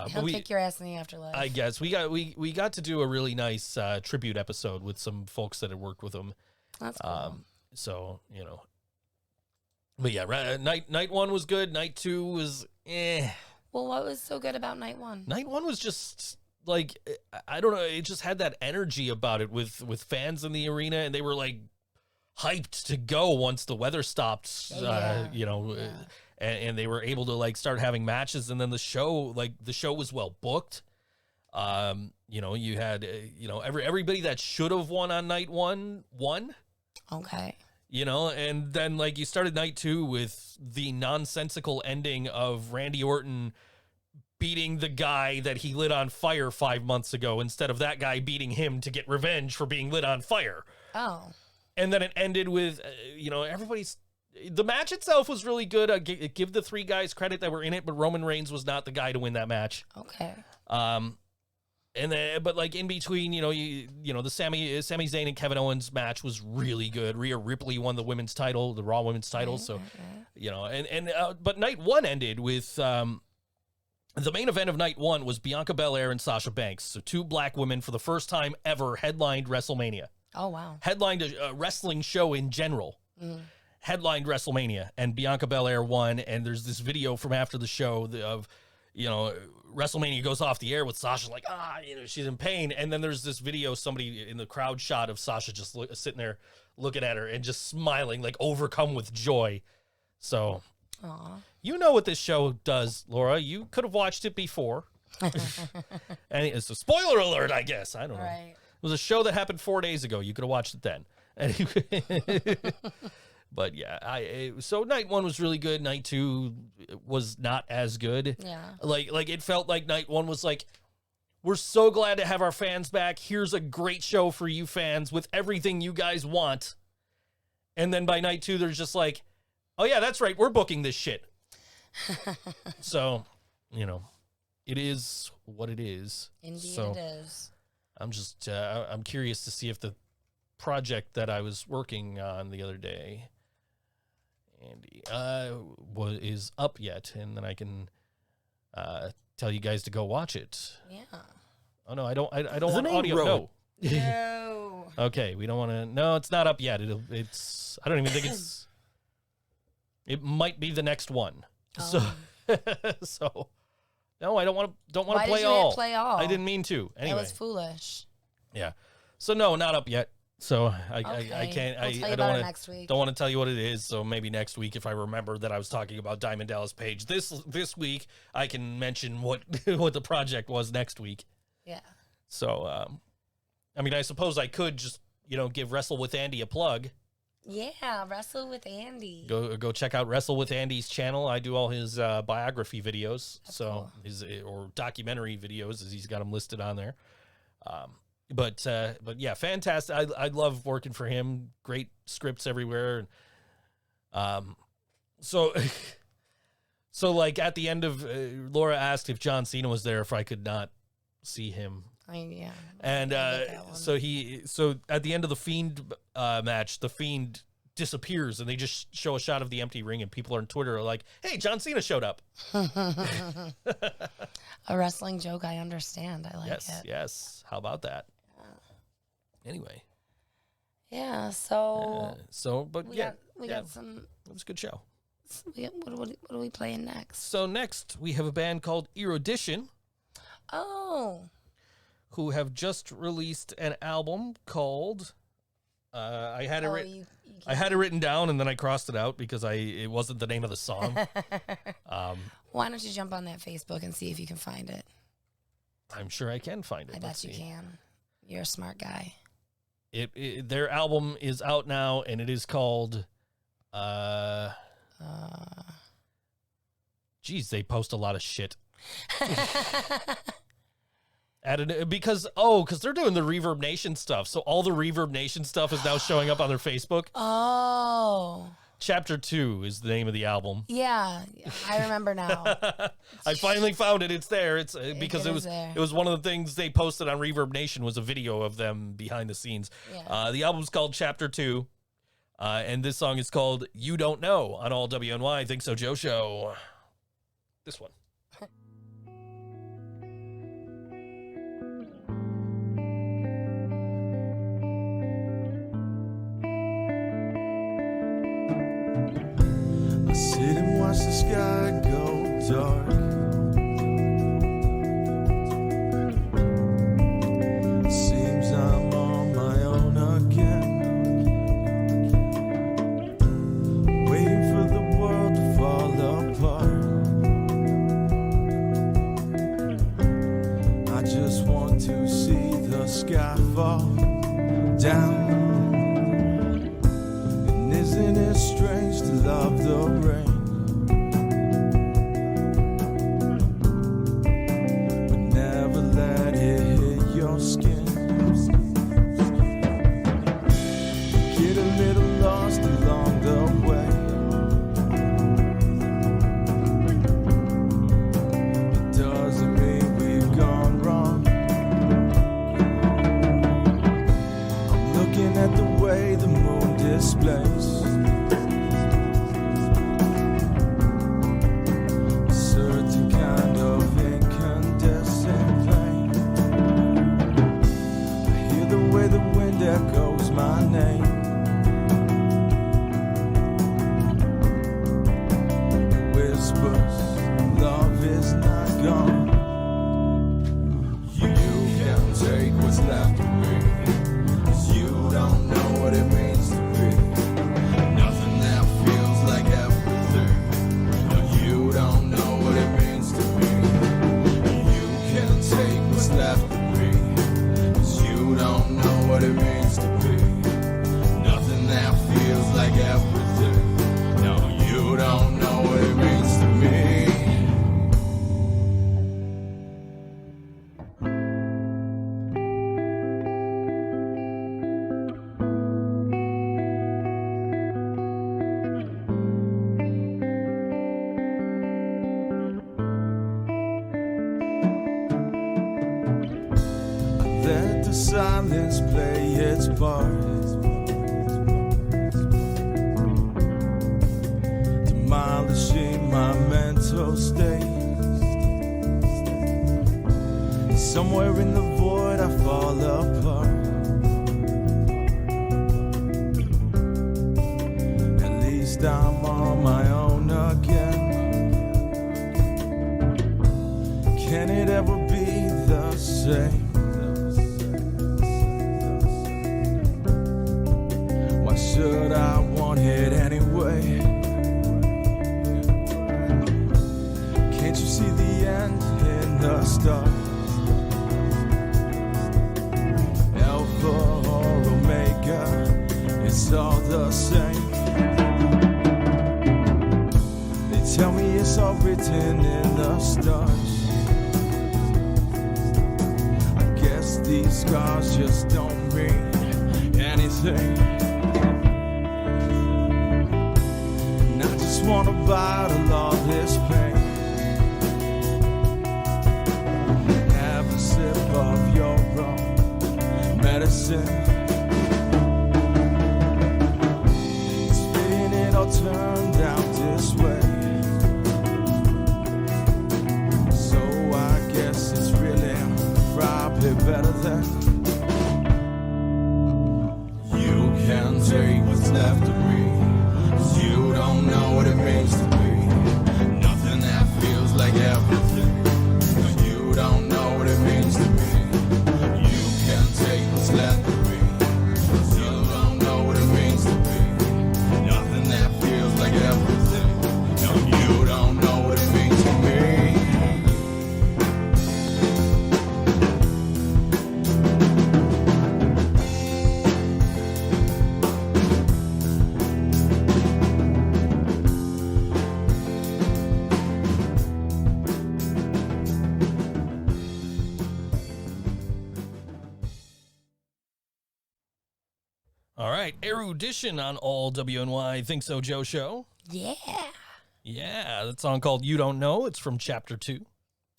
He'll kick your ass in the afterlife. I guess we got to do a really nice tribute episode with some folks that had worked with him. That's cool. So but yeah, night one was good. Night two was eh. Well, what was so good about night one? Night one was just like, I don't know, it just had that energy about it with fans in the arena, and they were like hyped to go once the weather stopped, and they were able to like start having matches, and then the show was well booked. You had everybody that should have won on night one won. Okay. And then like you started night two with the nonsensical ending of Randy Orton beating the guy that he lit on fire 5 months ago instead of that guy beating him to get revenge for being lit on fire. Oh. And then it ended with, the match itself was really good. I give the three guys credit that were in it, but Roman Reigns was not the guy to win that match. Okay. And then, but like in between, the Sami Zayn and Kevin Owens match was really good. Rhea Ripley won the women's title, the Raw women's title. But night one ended with, the main event of night one was Bianca Belair and Sasha Banks. So two black women for the first time ever headlined WrestleMania. Oh, wow. Headlined a wrestling show in general. Headlined WrestleMania, and Bianca Belair won. And there's this video from after the show of, WrestleMania goes off the air with Sasha like, she's in pain. And then there's this video, somebody in the crowd shot of Sasha just sitting there looking at her and just smiling, like overcome with joy. So... Aww. You know what this show does, Laura. You could have watched it before. And it's a spoiler alert, I guess. I don't know. Right. It was a show that happened 4 days ago. You could have watched it then. But yeah, so night one was really good. Night two was not as good. Yeah. Like it felt like night one was like, we're so glad to have our fans back. Here's a great show for you fans with everything you guys want. And then by night two, there's just like, oh yeah, that's right, we're booking this shit. So, it is what it is. Indeed so it is. I'm just, I'm curious to see if the project that I was working on the other day, Andy, is up yet, and then I can tell you guys to go watch it. Yeah. Oh no, I don't want audio. No. No. Okay, we don't want to. No, it's not up yet. It's. I don't even think it's. It might be the next one. So, no, I don't want to Why play did you all. play all? I didn't mean to. Anyway, That was foolish. yeah. So no, not up yet. So I can't. We'll tell you I about don't it want next week. Don't want to tell you what it is. So maybe next week, if I remember that I was talking about Diamond Dallas Page this week, I can mention what what the project was next week. Yeah. So, I suppose I could just give Wrestle with Andy a plug. Yeah, Wrestle with Andy. Go check out Wrestle with Andy's channel. I do all his biography videos, That's cool. His or documentary videos, as he's got them listed on there. But yeah, fantastic. I love working for him. Great scripts everywhere. So like at the end of Laura asked if John Cena was there, if I could not see him. Yeah. And so at the end of the Fiend match, the Fiend disappears, and they just show a shot of the empty ring, and people on Twitter are like, "Hey, John Cena showed up." A wrestling joke, I understand. I like it. Yes. How about that? Anyway. Yeah. So. But We yeah, got some. it was a good show. What are we playing next? So next we have a band called Erudition, Oh. who have just released an album called. I had it. I had it written down, and then I crossed it out because it wasn't the name of the song. Why don't you jump on that Facebook and see if you can find it? I'm sure I can find it. I bet you can. You're a smart guy. Their album is out now, and it is called. Geez, they post a lot of shit. Because they're doing the Reverb Nation stuff, so all the Reverb Nation stuff is now showing up on their Facebook. Oh. Chapter 2 is the name of the album. Yeah, I remember now. I finally found it. It's there. It's because is there. it was one of the things they posted on Reverb Nation was a video of them behind the scenes. Yeah. The album's called Chapter 2, and this song is called You Don't Know on all WNY Think So Joe Show. This one. I sit and watch the sky go dark. Seems I'm on my own again, waiting for the world to fall apart. I just want to see the sky fall down. Isn't it strange to love the rain, but never let it hit your skin? Get a little lost along the way. It doesn't mean we've gone wrong. I'm looking at the way the moon displays a certain kind of incandescent flame. I hear the way the wind echoes my name. It whispers, love is not gone. You can take what's left of me, 'cause you don't know what it means to be. Nothing that feels like everything. No, you don't know what it means to me. You can take what's left of me, 'cause you don't know what it means to be. Nothing that feels like everything. No, you don't know what it means to me. Let the silence play its part, demolishing my mental state. Somewhere in the void I fall apart. At least I'm on my own again. Can it ever be the same? Why should I want it anyway? Can't you see the end in the start? Alpha or Omega, it's all the same. They tell me it's all written in the stars. I guess these scars just don't mean anything. And I just wanna bottle all this pain, have a sip of your own medicine. Spitting it all turned out this way. So I guess it's really probably better than you can take what's left of me, 'cause you don't know what it means to be. Nothing that feels like everything. No, you don't know what it means to me. You can take what's left of me, All right, Erudition on all WNY Think So Joe show. Yeah. Yeah, that song called You Don't Know. It's from Chapter 2.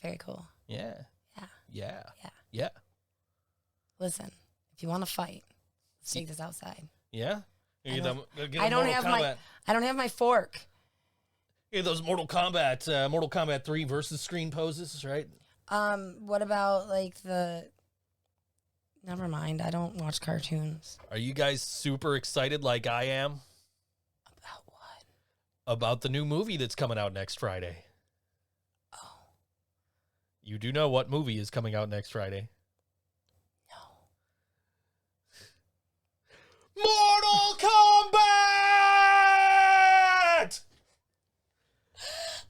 Very cool. Yeah. Yeah. Yeah. Yeah. Yeah. Listen, if you want to fight, let's take this outside. Yeah? I don't have my fork. Yeah, those Mortal Kombat 3 versus screen poses, right? What about like never mind, I don't watch cartoons. Are you guys super excited like I am? About what? About the new movie that's coming out next Friday. Oh. You do know what movie is coming out next Friday? No. Mortal Kombat!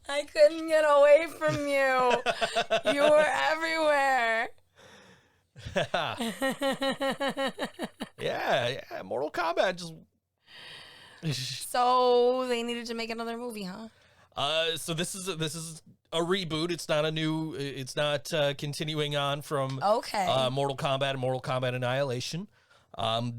I couldn't get away from you. You were everywhere. Yeah, Mortal Kombat just So they needed to make another movie, huh? So this is a reboot. It's not a new. It's not continuing on from Mortal Kombat and Mortal Kombat Annihilation.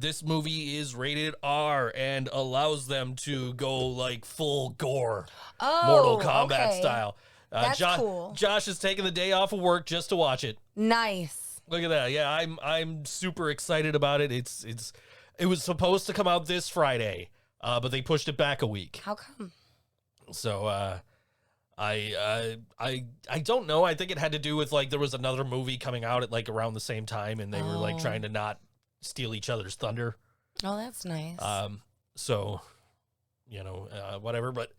This movie is rated R and allows them to go like full gore, Mortal Kombat style. That's cool. Josh is taking the day off of work just to watch it. Nice. Look at that. Yeah, I'm super excited about it. It was supposed to come out this Friday, but they pushed it back a week. How come? So I don't know. I think it had to do with like there was another movie coming out at like around the same time, and they were like trying to not steal each other's thunder. Oh, that's nice. So whatever. But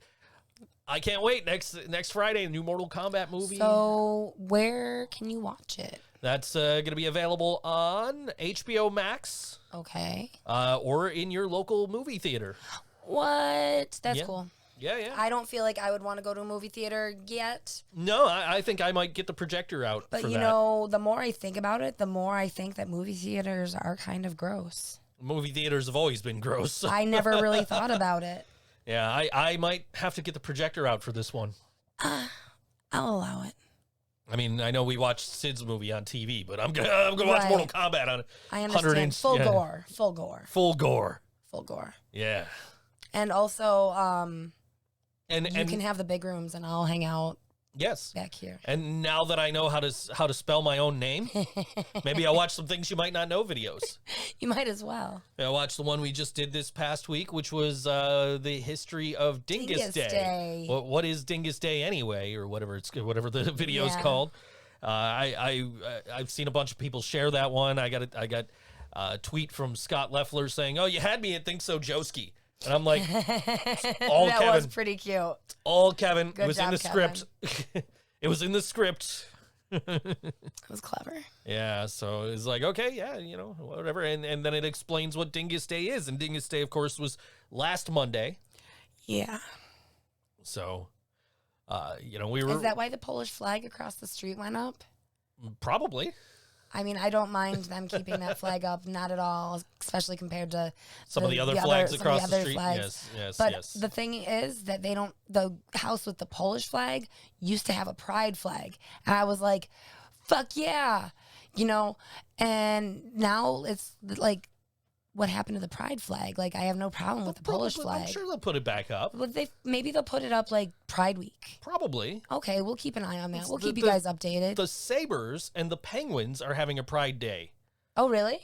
I can't wait next Friday, a new Mortal Kombat movie. So where can you watch it? That's going to be available on HBO Max. Okay. Or in your local movie theater. What? That's cool. Yeah. I don't feel like I would want to go to a movie theater yet. No, I think I might get the projector out. But for you know, the more I think about it, the more I think that movie theaters are kind of gross. Movie theaters have always been gross. I never really thought about it. Yeah, I might have to get the projector out for this one. I'll allow it. I mean, I know we watched Sid's movie on TV, but I'm gonna watch Mortal Kombat on I understand. Full gore. Yeah. And also, and you can have the big rooms, and I'll hang out. Yes. Back here. And now that I know how to spell my own name, maybe I'll watch some things you might not know videos. You might as well. I watched the one we just did this past week, which was the history of Dingus Day. What is Dingus Day anyway, or whatever the video is called. I've seen a bunch of people share that one. I got a tweet from Scott Leffler saying, "Oh, you had me at ThinkSoJoE." And I'm like, all that Kevin. was pretty cute. All Kevin. Good It was job, in the Kevin. script. It was in the script. It was clever. Yeah, so it's like, okay, yeah, whatever. And then it explains what Dingus Day is. And Dingus Day, of course, was last Monday. Yeah. So, we were... Is that why the Polish flag across the street went up? Probably. I mean, I don't mind them keeping that flag up, not at all, especially compared to some of the other flags across the street. Flags. Yes. But the thing is that the house with the Polish flag used to have a pride flag. And I was like, fuck yeah, and now it's like, what happened to the pride flag? Like, I have no problem with the Polish flag. I'm sure they'll put it back up. Maybe they'll put it up like Pride Week. Probably. Okay, we'll keep an eye on that. We'll keep you guys updated. The Sabres and the Penguins are having a Pride Day. Oh, really?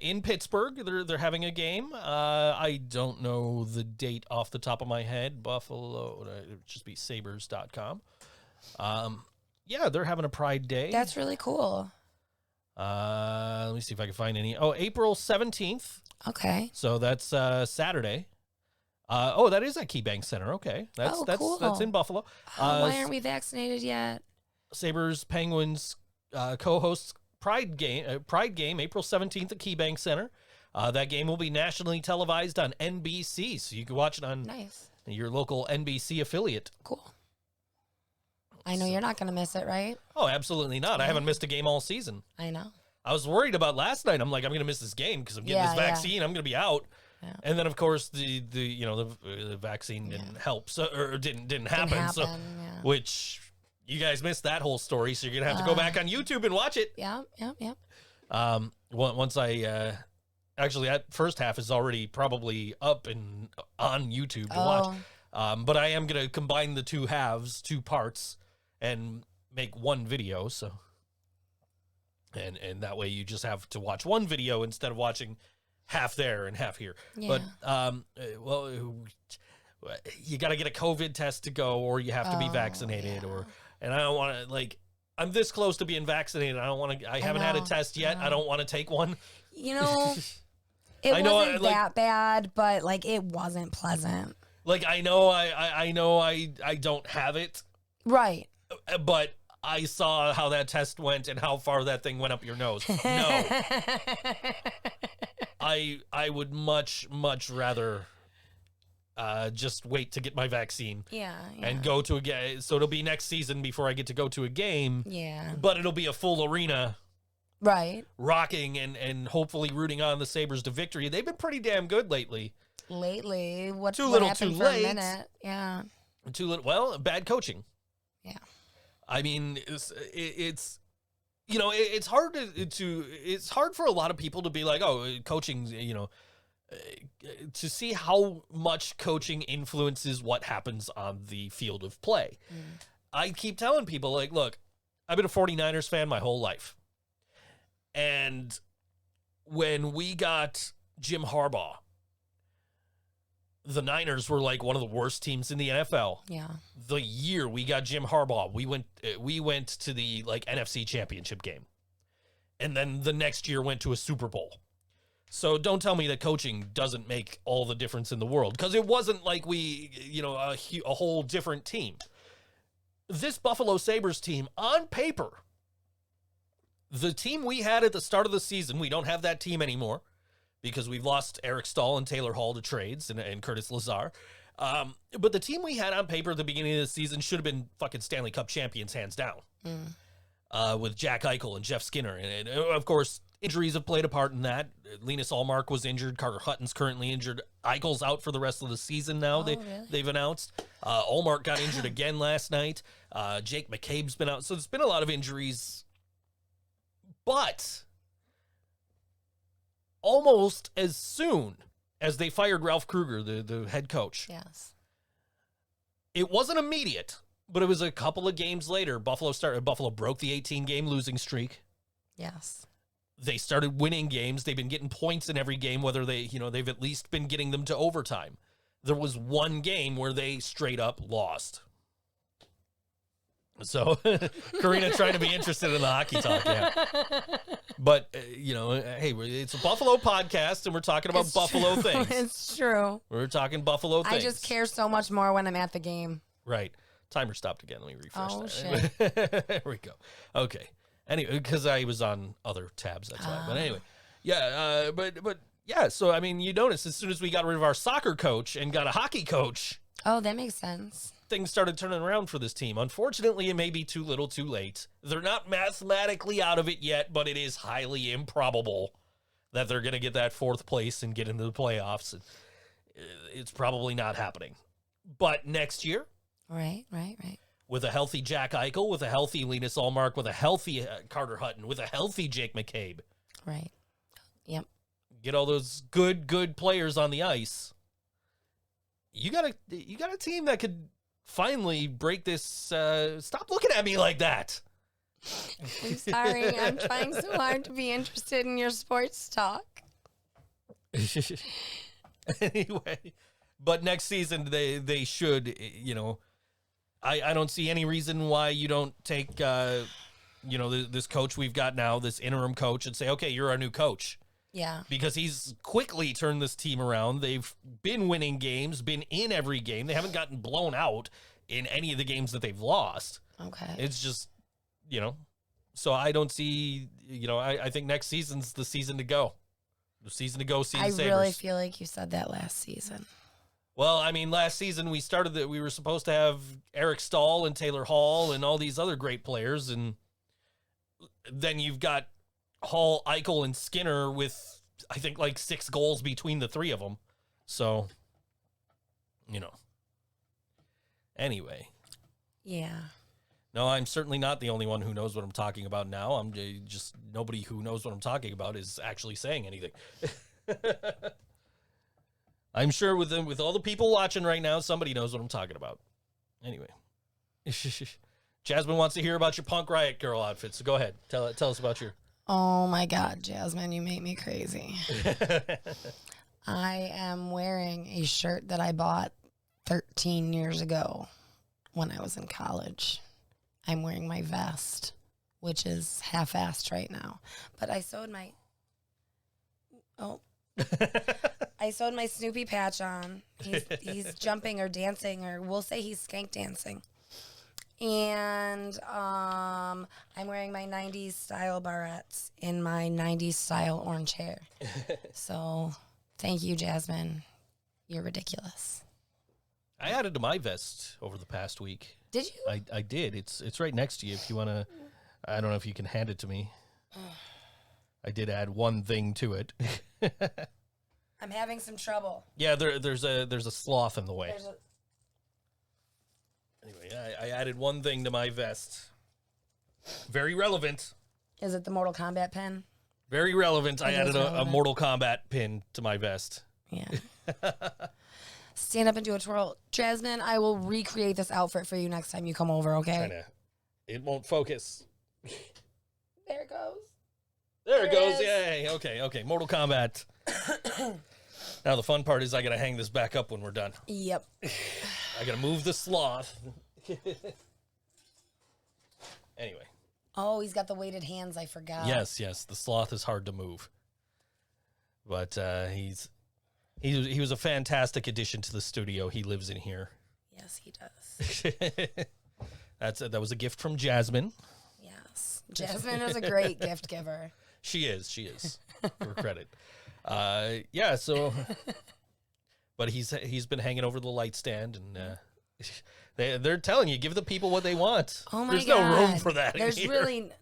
In Pittsburgh, they're having a game. I don't know the date off the top of my head. Buffalo, it would just be sabres.com. Yeah, they're having a Pride Day. That's really cool. Let me see if I can find any. Oh, April 17th. Okay. So that's Saturday. That is at KeyBank Center. Okay. Cool. That's in Buffalo. Why aren't we vaccinated yet? Sabres Penguins co-hosts Pride game April 17th at KeyBank Center. That game will be nationally televised on NBC, so you can watch it on your local NBC affiliate. Cool. I know you're not going to miss it, right? Oh, absolutely not. I haven't missed a game all season. I know. I was worried about last night. I'm like, I'm going to miss this game because I'm getting this vaccine. I'm going to be out. Yeah. And then, of course, the vaccine didn't help, or didn't happen. Which you guys missed that whole story, so you're going to have to go back on YouTube and watch it. Yeah. Once I Actually, that first half is already probably up and on YouTube to watch. But I am going to combine the two halves, two parts, and make one video. So, and that way you just have to watch one video instead of watching half there and half here. Yeah. But, well, you got to get a COVID test to go, or you have to be vaccinated, and I don't want to, like, I'm this close to being vaccinated. I haven't had a test yet. I don't want to take one. You know, it wasn't that bad, but like it wasn't pleasant. Like I know I don't have it. Right. But I saw how that test went and how far that thing went up your nose. No. I would much rather just wait to get my vaccine. Yeah. And go to a game. So it'll be next season before I get to go to a game. Yeah. But it'll be a full arena. Right. Rocking and hopefully rooting on the Sabres to victory. They've been pretty damn good lately. What too little, happened too for late. a minute? Yeah. Too little. Well, bad coaching. Yeah. I mean, it's you know, it's hard it's hard for a lot of people to be like, oh, coaching, you know, to see how much coaching influences what happens on the field of play. I keep telling people, like, look, I've been a 49ers fan my whole life. And when we got Jim Harbaugh, the Niners were like one of the worst teams in the NFL. Yeah. The year we got Jim Harbaugh, we went to the like NFC Championship game. And then the next year went to a Super Bowl. So don't tell me that coaching doesn't make all the difference in the world, because it wasn't like we, you know, a whole different team. This Buffalo Sabres team, on paper, the team we had at the start of the season, we don't have that team anymore because we've lost Eric Stahl and Taylor Hall to trades and Curtis Lazar. But the team we had on paper at the beginning of the season should have been fucking Stanley Cup champions, hands down, with Jack Eichel and Jeff Skinner. And of course, injuries have played a part in that. Linus Allmark was injured. Carter Hutton's currently injured. Eichel's out for the rest of the season now. Really? They've announced. Allmark got injured again last night. Jake McCabe's been out. So there's been a lot of injuries. But almost as soon as they fired Ralph Kruger, the head coach, Yes. it wasn't immediate, but it was a couple of games later. Buffalo broke the 18-game losing streak. Yes. They started winning games. They've been getting points in every game, whether they've at least been getting them to overtime. There was one game where they straight up lost. So, Karina trying to be interested in the hockey talk, yeah. But, hey, it's a Buffalo podcast, and we're talking about Buffalo things. It's true. We're talking Buffalo things. I just care so much more when I'm at the game. Right. Timer stopped again. Let me refresh Oh, that. shit. There we go. Okay. Anyway, because I was on other tabs, that's why. But anyway, yeah, but yeah, so, I mean, you notice as soon as we got rid of our soccer coach and got a hockey coach, Oh, that makes sense. things started turning around for this team. Unfortunately, it may be too little too late. They're not mathematically out of it yet, but it is highly improbable that they're going to get that fourth place and get into the playoffs. It's probably not happening. But next year, Right. with a healthy Jack Eichel, with a healthy Linus Allmark, with a healthy Carter Hutton, with a healthy Jake McCabe, Right. Yep. get all those good players on the ice. You got a team that could finally break this. Stop looking at me like that. I'm sorry. I'm trying so hard to be interested in your sports talk. Anyway, but next season they should, I don't see any reason why you don't take this coach we've got now, this interim coach, and say, okay, you're our new coach. Yeah. Because he's quickly turned this team around. They've been winning games, been in every game. They haven't gotten blown out in any of the games that they've lost. Okay. It's just, so I don't see, I think next season's the season to go. The season to go see the I Sabres. really feel like you said that last season. Well, I mean, last season we were supposed to have Eric Stahl and Taylor Hall and all these other great players, and then you've got Hall, Eichel, and Skinner with, I think, like 6 goals between the three of them. So, Anyway. Yeah. No, I'm certainly not the only one who knows what I'm talking about now. I'm just nobody who knows what I'm talking about is actually saying anything. I'm sure with all the people watching right now, somebody knows what I'm talking about. Anyway. Jasmine wants to hear about your Punk Riot Girl outfit, so go ahead. Tell us about your... Oh my God, Jasmine, you make me crazy. I am wearing a shirt that I bought 13 years ago when I was in college. I'm wearing my vest, which is half-assed right now. But I sewed my... Oh... I sewed my Snoopy patch on. He's jumping or dancing, or we'll say he's skank dancing. And I'm wearing my 90s style barrettes in my 90s style orange hair. So thank you, Jasmine. You're ridiculous. I added to my vest over the past week. Did you? I did. It's right next to you if you want to. I don't know if you can hand it to me. I did add one thing to it. I'm having some trouble. Yeah, there's a sloth in the way. Anyway, I added one thing to my vest. Very relevant. Is it the Mortal Kombat pin? Very relevant. I added a relevant. Mortal Kombat pin to my vest. Yeah. Stand up and do a twirl. Jasmine, I will recreate this outfit for you next time you come over, okay? It won't focus. There it goes. There it goes. is. Yay. Okay. Mortal Kombat. Now the fun part is I got to hang this back up when we're done. Yep. I got to move the sloth. Anyway. Oh, he's got the weighted hands. I forgot. Yes. The sloth is hard to move. But he was a fantastic addition to the studio. He lives in here. Yes, he does. That was a gift from Jasmine. Yes. Jasmine is a great gift giver. She is. For credit. Yeah, so but he's been hanging over the light stand, and they're telling you, give the people what they want. Oh my There's God. no room for that. There's in here. really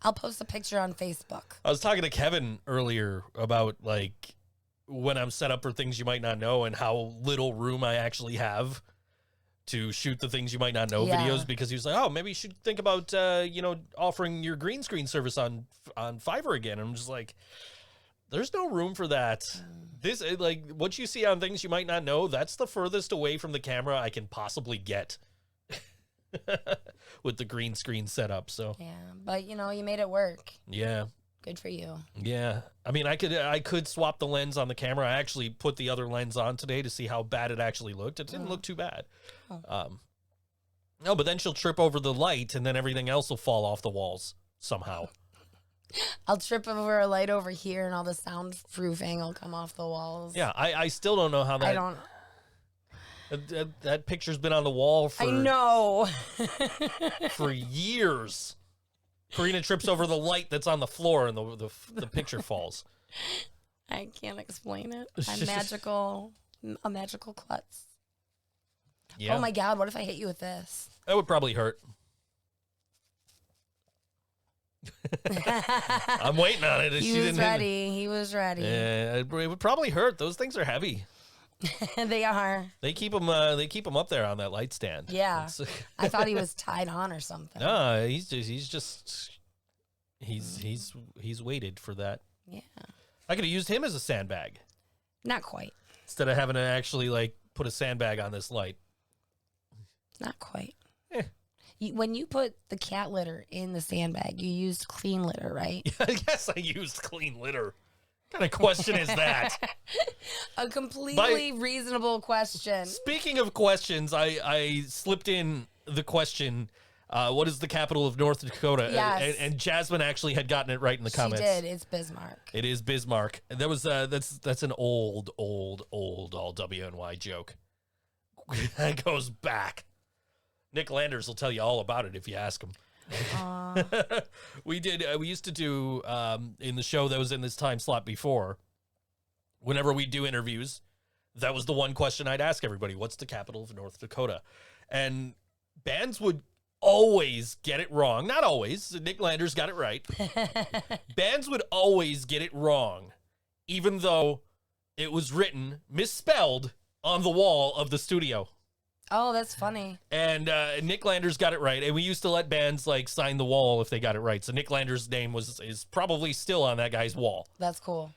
I'll post a picture on Facebook. I was talking to Kevin earlier about like when I'm set up for things you might not know and how little room I actually have to shoot the things you might not know videos, because he was like, oh, maybe you should think about offering your green screen service on Fiverr again. And I'm just like, there's no room for that. This, like, what you see on things you might not know, that's the furthest away from the camera I can possibly get with the green screen setup. So Yeah, but you made it work. yeah. Good for you. Yeah. I mean, I could swap the lens on the camera. I actually put the other lens on today to see how bad it actually looked. It didn't look too bad. No, but then she'll trip over the light and then everything else will fall off the walls somehow. I'll trip over a light over here and all the soundproofing will come off the walls. Yeah, I still don't know how that... I don't... That picture's been on the wall for... I know. for years. Karina trips over the light that's on the floor and the picture falls. I can't explain it. I'm magical. A magical klutz. Yeah. Oh my God, what if I hit you with this? That would probably hurt. I'm waiting on it. He was ready. He was ready. Yeah, it would probably hurt. Those things are heavy. They are. They keep them up there on that light stand. Yeah. I thought he was tied on or something. No, he's waited for that. Yeah. I could have used him as a sandbag Not quite. instead of having to actually like put a sandbag on this light. Not quite. Eh. When you put the cat litter in the sandbag, you used clean litter, right? I guess I used clean litter. What kind of question is that? A completely reasonable question. Speaking of questions, I slipped in the question, what is the capital of North Dakota? Yes. And Jasmine actually had gotten it right in the comments. She did. It's Bismarck. It is Bismarck. And that was that's an old all WNY joke. That goes back. Nick Landers will tell you all about it if you ask him. We used to do in the show that was in this time slot before, whenever we do interviews, that was the one question I'd ask everybody: what's the capital of North Dakota? And bands would always get it wrong. Not always. Nick Landers got it right. Bands would always get it wrong, even though it was written misspelled on the wall of the studio. Oh, that's funny. And Nick Landers got it right, and we used to let bands like sign the wall if they got it right. So Nick Landers' name is probably still on that guy's wall. That's cool.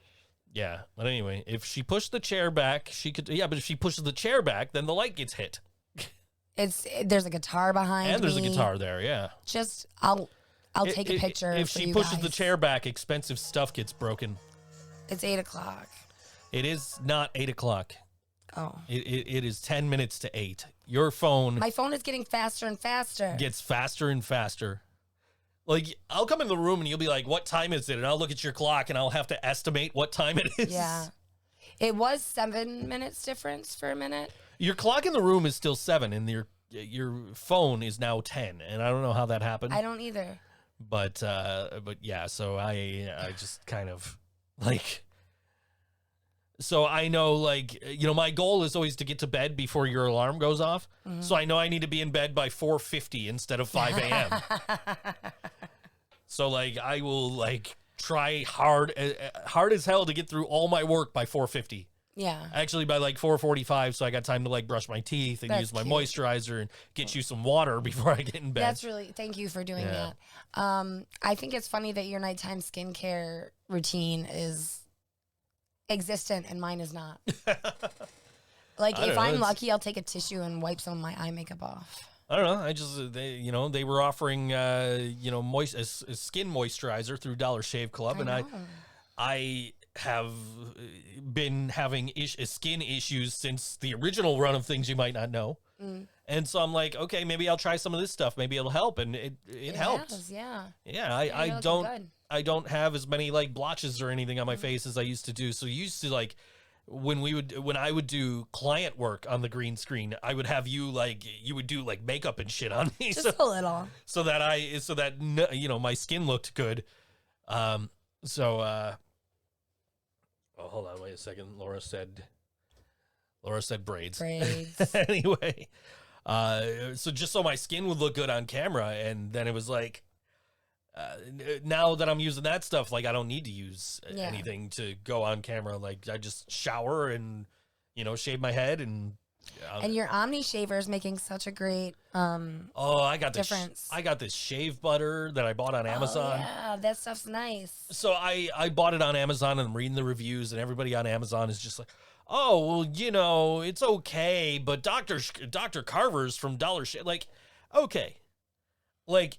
Yeah, but anyway, if she pushed the chair back, she could. Yeah, but if she pushes the chair back, then the light gets hit. There's a guitar behind And there's me. a guitar there, yeah. Just I'll take a picture. If for she you pushes guys. the chair back, expensive stuff gets broken. It's 8:00. It is not 8:00. Oh, It is 10 minutes to 8. Your phone my phone is getting faster and faster. gets faster and faster. Like, I'll come in the room and you'll be like, what time is it? And I'll look at your clock and I'll have to estimate what time it is. Yeah, it was 7 minutes difference for a minute. Your clock in the room is still 7 and your phone is now 10. And I don't know how that happened. I don't either. But yeah, so I just kind of like, so I know, like, my goal is always to get to bed before your alarm goes off. Mm-hmm. So I know I need to be in bed by 4:50 instead of 5 a.m. So like I will like try hard as hell to get through all my work by 4:50. Yeah. Actually, by like 4:45, so I got time to like brush my teeth and That's use my cute. moisturizer and get you some water before I get in bed. That's really, thank you for doing Yeah. that. I think it's funny that your nighttime skincare routine is existent and mine is not. Like, I don't if know, I'm it's- lucky, I'll take a tissue and wipe some of my eye makeup off. I don't know. I just they were offering a skin moisturizer through Dollar Shave Club, and I have been having skin issues since the original run of Things You Might Not Know. And so I'm like, okay, maybe I'll try some of this stuff. Maybe it'll help, and it helped. Has, yeah. Yeah, you're I looking don't good. I don't have as many like blotches or anything on my face as I used to do. So used to like when I would do client work on the green screen, I would have you would do like makeup and shit on me, Just a little. so that my skin looked good. Oh, hold on, wait a second. Laura said braids. Braids. Anyway, so just so my skin would look good on camera, and then it was like, now that I'm using that stuff, like I don't need to use anything to go on camera. Like I just shower and shave my head and. And your Omni shaver is making such a great I got this. difference. I got this shave butter that I bought on Amazon. Oh, yeah, that stuff's nice. So I bought it on Amazon and I'm reading the reviews, and everybody on Amazon is just like, oh, well, it's okay, but Dr. Carver's from Dollar Shave. Like, okay. Like,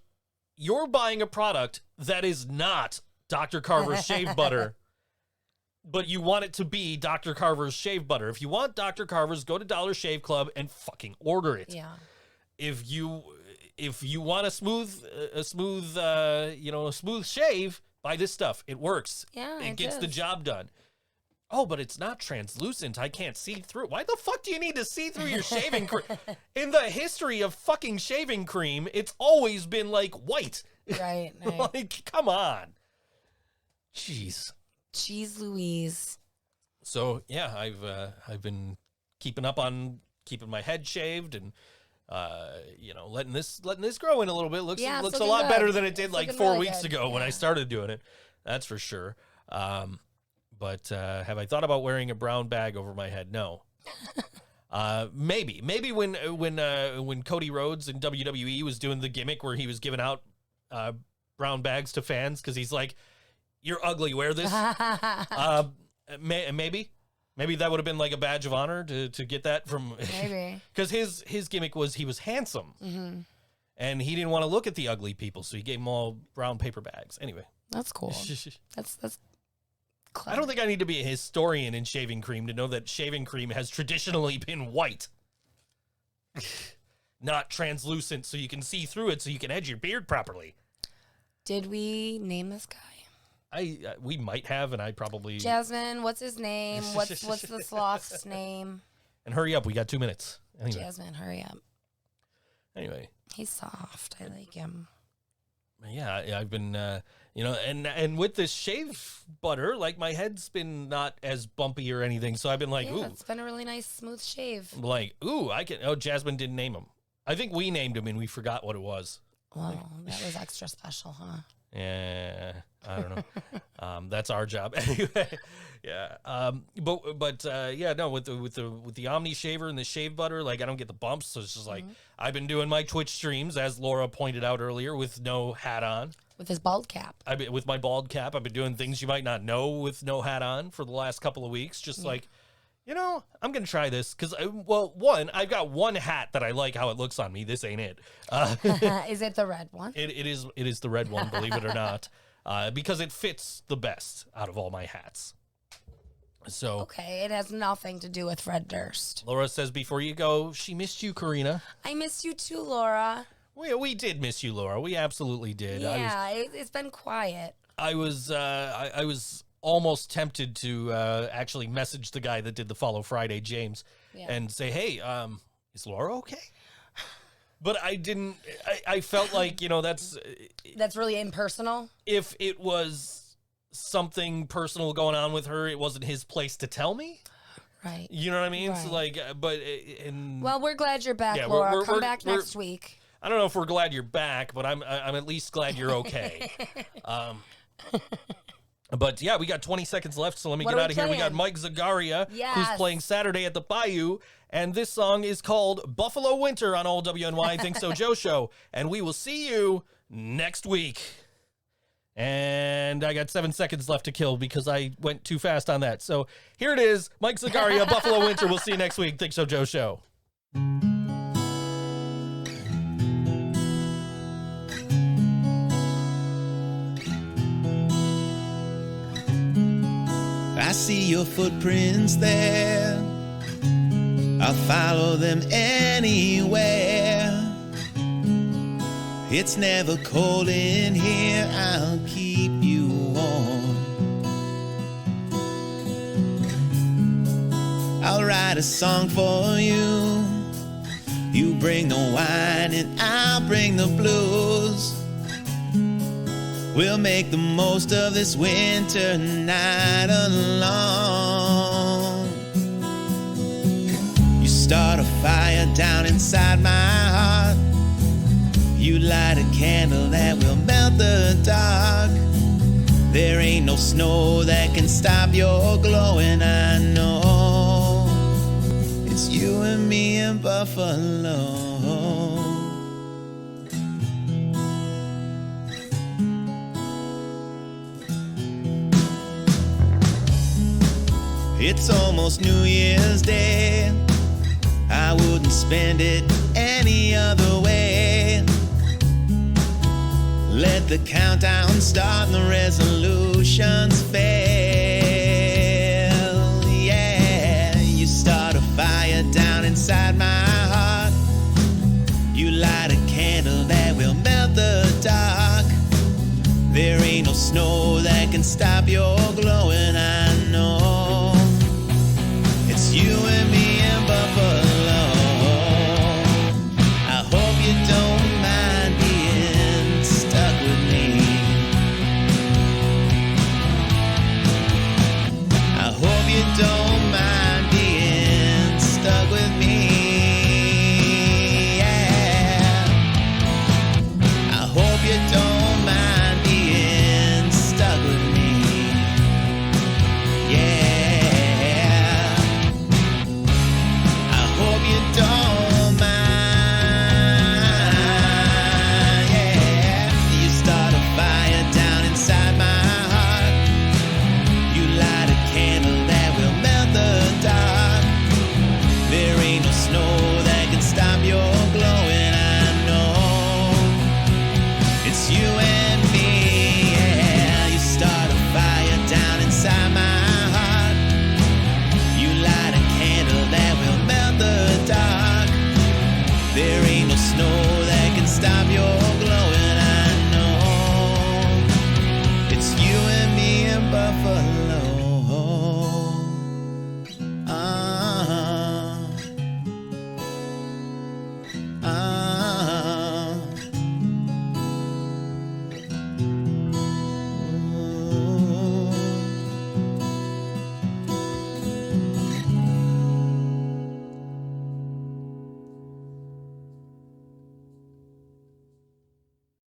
you're buying a product that is not Dr. Carver's shave butter, but you want it to be Dr. Carver's shave butter. If you want Dr. Carver's, go to Dollar Shave Club and fucking order it. Yeah. If you want a smooth shave, buy this stuff. It works. Yeah, it it gets the does. job done. Oh, but it's not translucent. I can't see through it. Why the fuck do you need to see through your shaving cream? In the history of fucking shaving cream, it's always been like white. Right. Like, come on. Jeez. Jeez Louise. So yeah, I've been keeping up on keeping my head shaved and letting this grow in a little bit. Looks Yeah, it's a looking lot good. better than it did It's like looking 4 really weeks good. ago when I started doing it. That's for sure. But have I thought about wearing a brown bag over my head? No. Maybe when Cody Rhodes in WWE was doing the gimmick where he was giving out brown bags to fans because he's like, "You're ugly, wear this." Maybe that would have been like a badge of honor to get that from. Maybe. Because his gimmick was he was handsome, and he didn't want to look at the ugly people, so he gave them all brown paper bags. Anyway, That's cool. That's clever. I don't think I need to be a historian in shaving cream to know that shaving cream has traditionally been white, not translucent, so you can see through it, so you can edge your beard properly. Did we name this guy? We might have, and I probably. Jasmine, what's his name? What's the sloth's name? And hurry up, we got 2 minutes. Anyway. Jasmine, hurry up. Anyway. He's soft. I like him. Yeah, I've been, and with this shave butter, like my head's been not as bumpy or anything, so I've been like, Yeah, ooh, it's been a really nice smooth shave. like, ooh, I can. Oh, Jasmine didn't name him. I think we named him and we forgot what it was. Wow, that was extra special, huh? Yeah, I don't know. That's our job anyway. Yeah. But yeah, no, with the Omni shaver and the shave butter, like I don't get the bumps. So it's just like I've been doing my Twitch streams, as Laura pointed out earlier, with no hat on. With his bald cap. With my bald cap, I've been doing things you might not know with no hat on for the last couple of weeks. Just like, you know, I'm going to try this because, I've got one hat that I like how it looks on me. This ain't it. Is it the red one? It is the red one, believe it or not, because it fits the best out of all my hats. So okay, it has nothing to do with Fred Durst. Laura says before you go, she missed you, Karina. I missed you too, Laura. We did miss you, Laura. We absolutely did. Yeah, it's been quiet. I was almost tempted to actually message the guy that did the Follow Friday, James, and say, hey, is Laura okay? But I didn't. I felt like, you know, that's really impersonal. If it was something personal going on with her, it wasn't his place to tell me. Right. You know what I mean? Right. So like, but well, we're glad you're back, Laura. Come back next week. I don't know if we're glad you're back, but I'm at least glad you're okay. But yeah, we got 20 seconds left, so let me get out of here. We got Mike Zogaria, who's playing Saturday at the Bayou, and this song is called Buffalo Winter on Old WNY ThinkSoJoE Show, and we will see you next week. And I got 7 seconds left to kill because I went too fast on that. So here it is, Mike Zogaria, Buffalo Winter. We'll see you next week. ThinkSoJoE Show. I see your footprints there, I'll follow them anywhere. It's never cold in here, I'll keep you warm. I'll write a song for you. You bring the wine and I'll bring the blues. We'll make the most of this winter night alone. You start a fire down inside my heart. You light a candle that will melt the dark. There ain't no snow that can stop your glow, and I know it's you and me in Buffalo. It's almost New Year's Day. I wouldn't spend it any other way. Let the countdown start and the resolutions fade.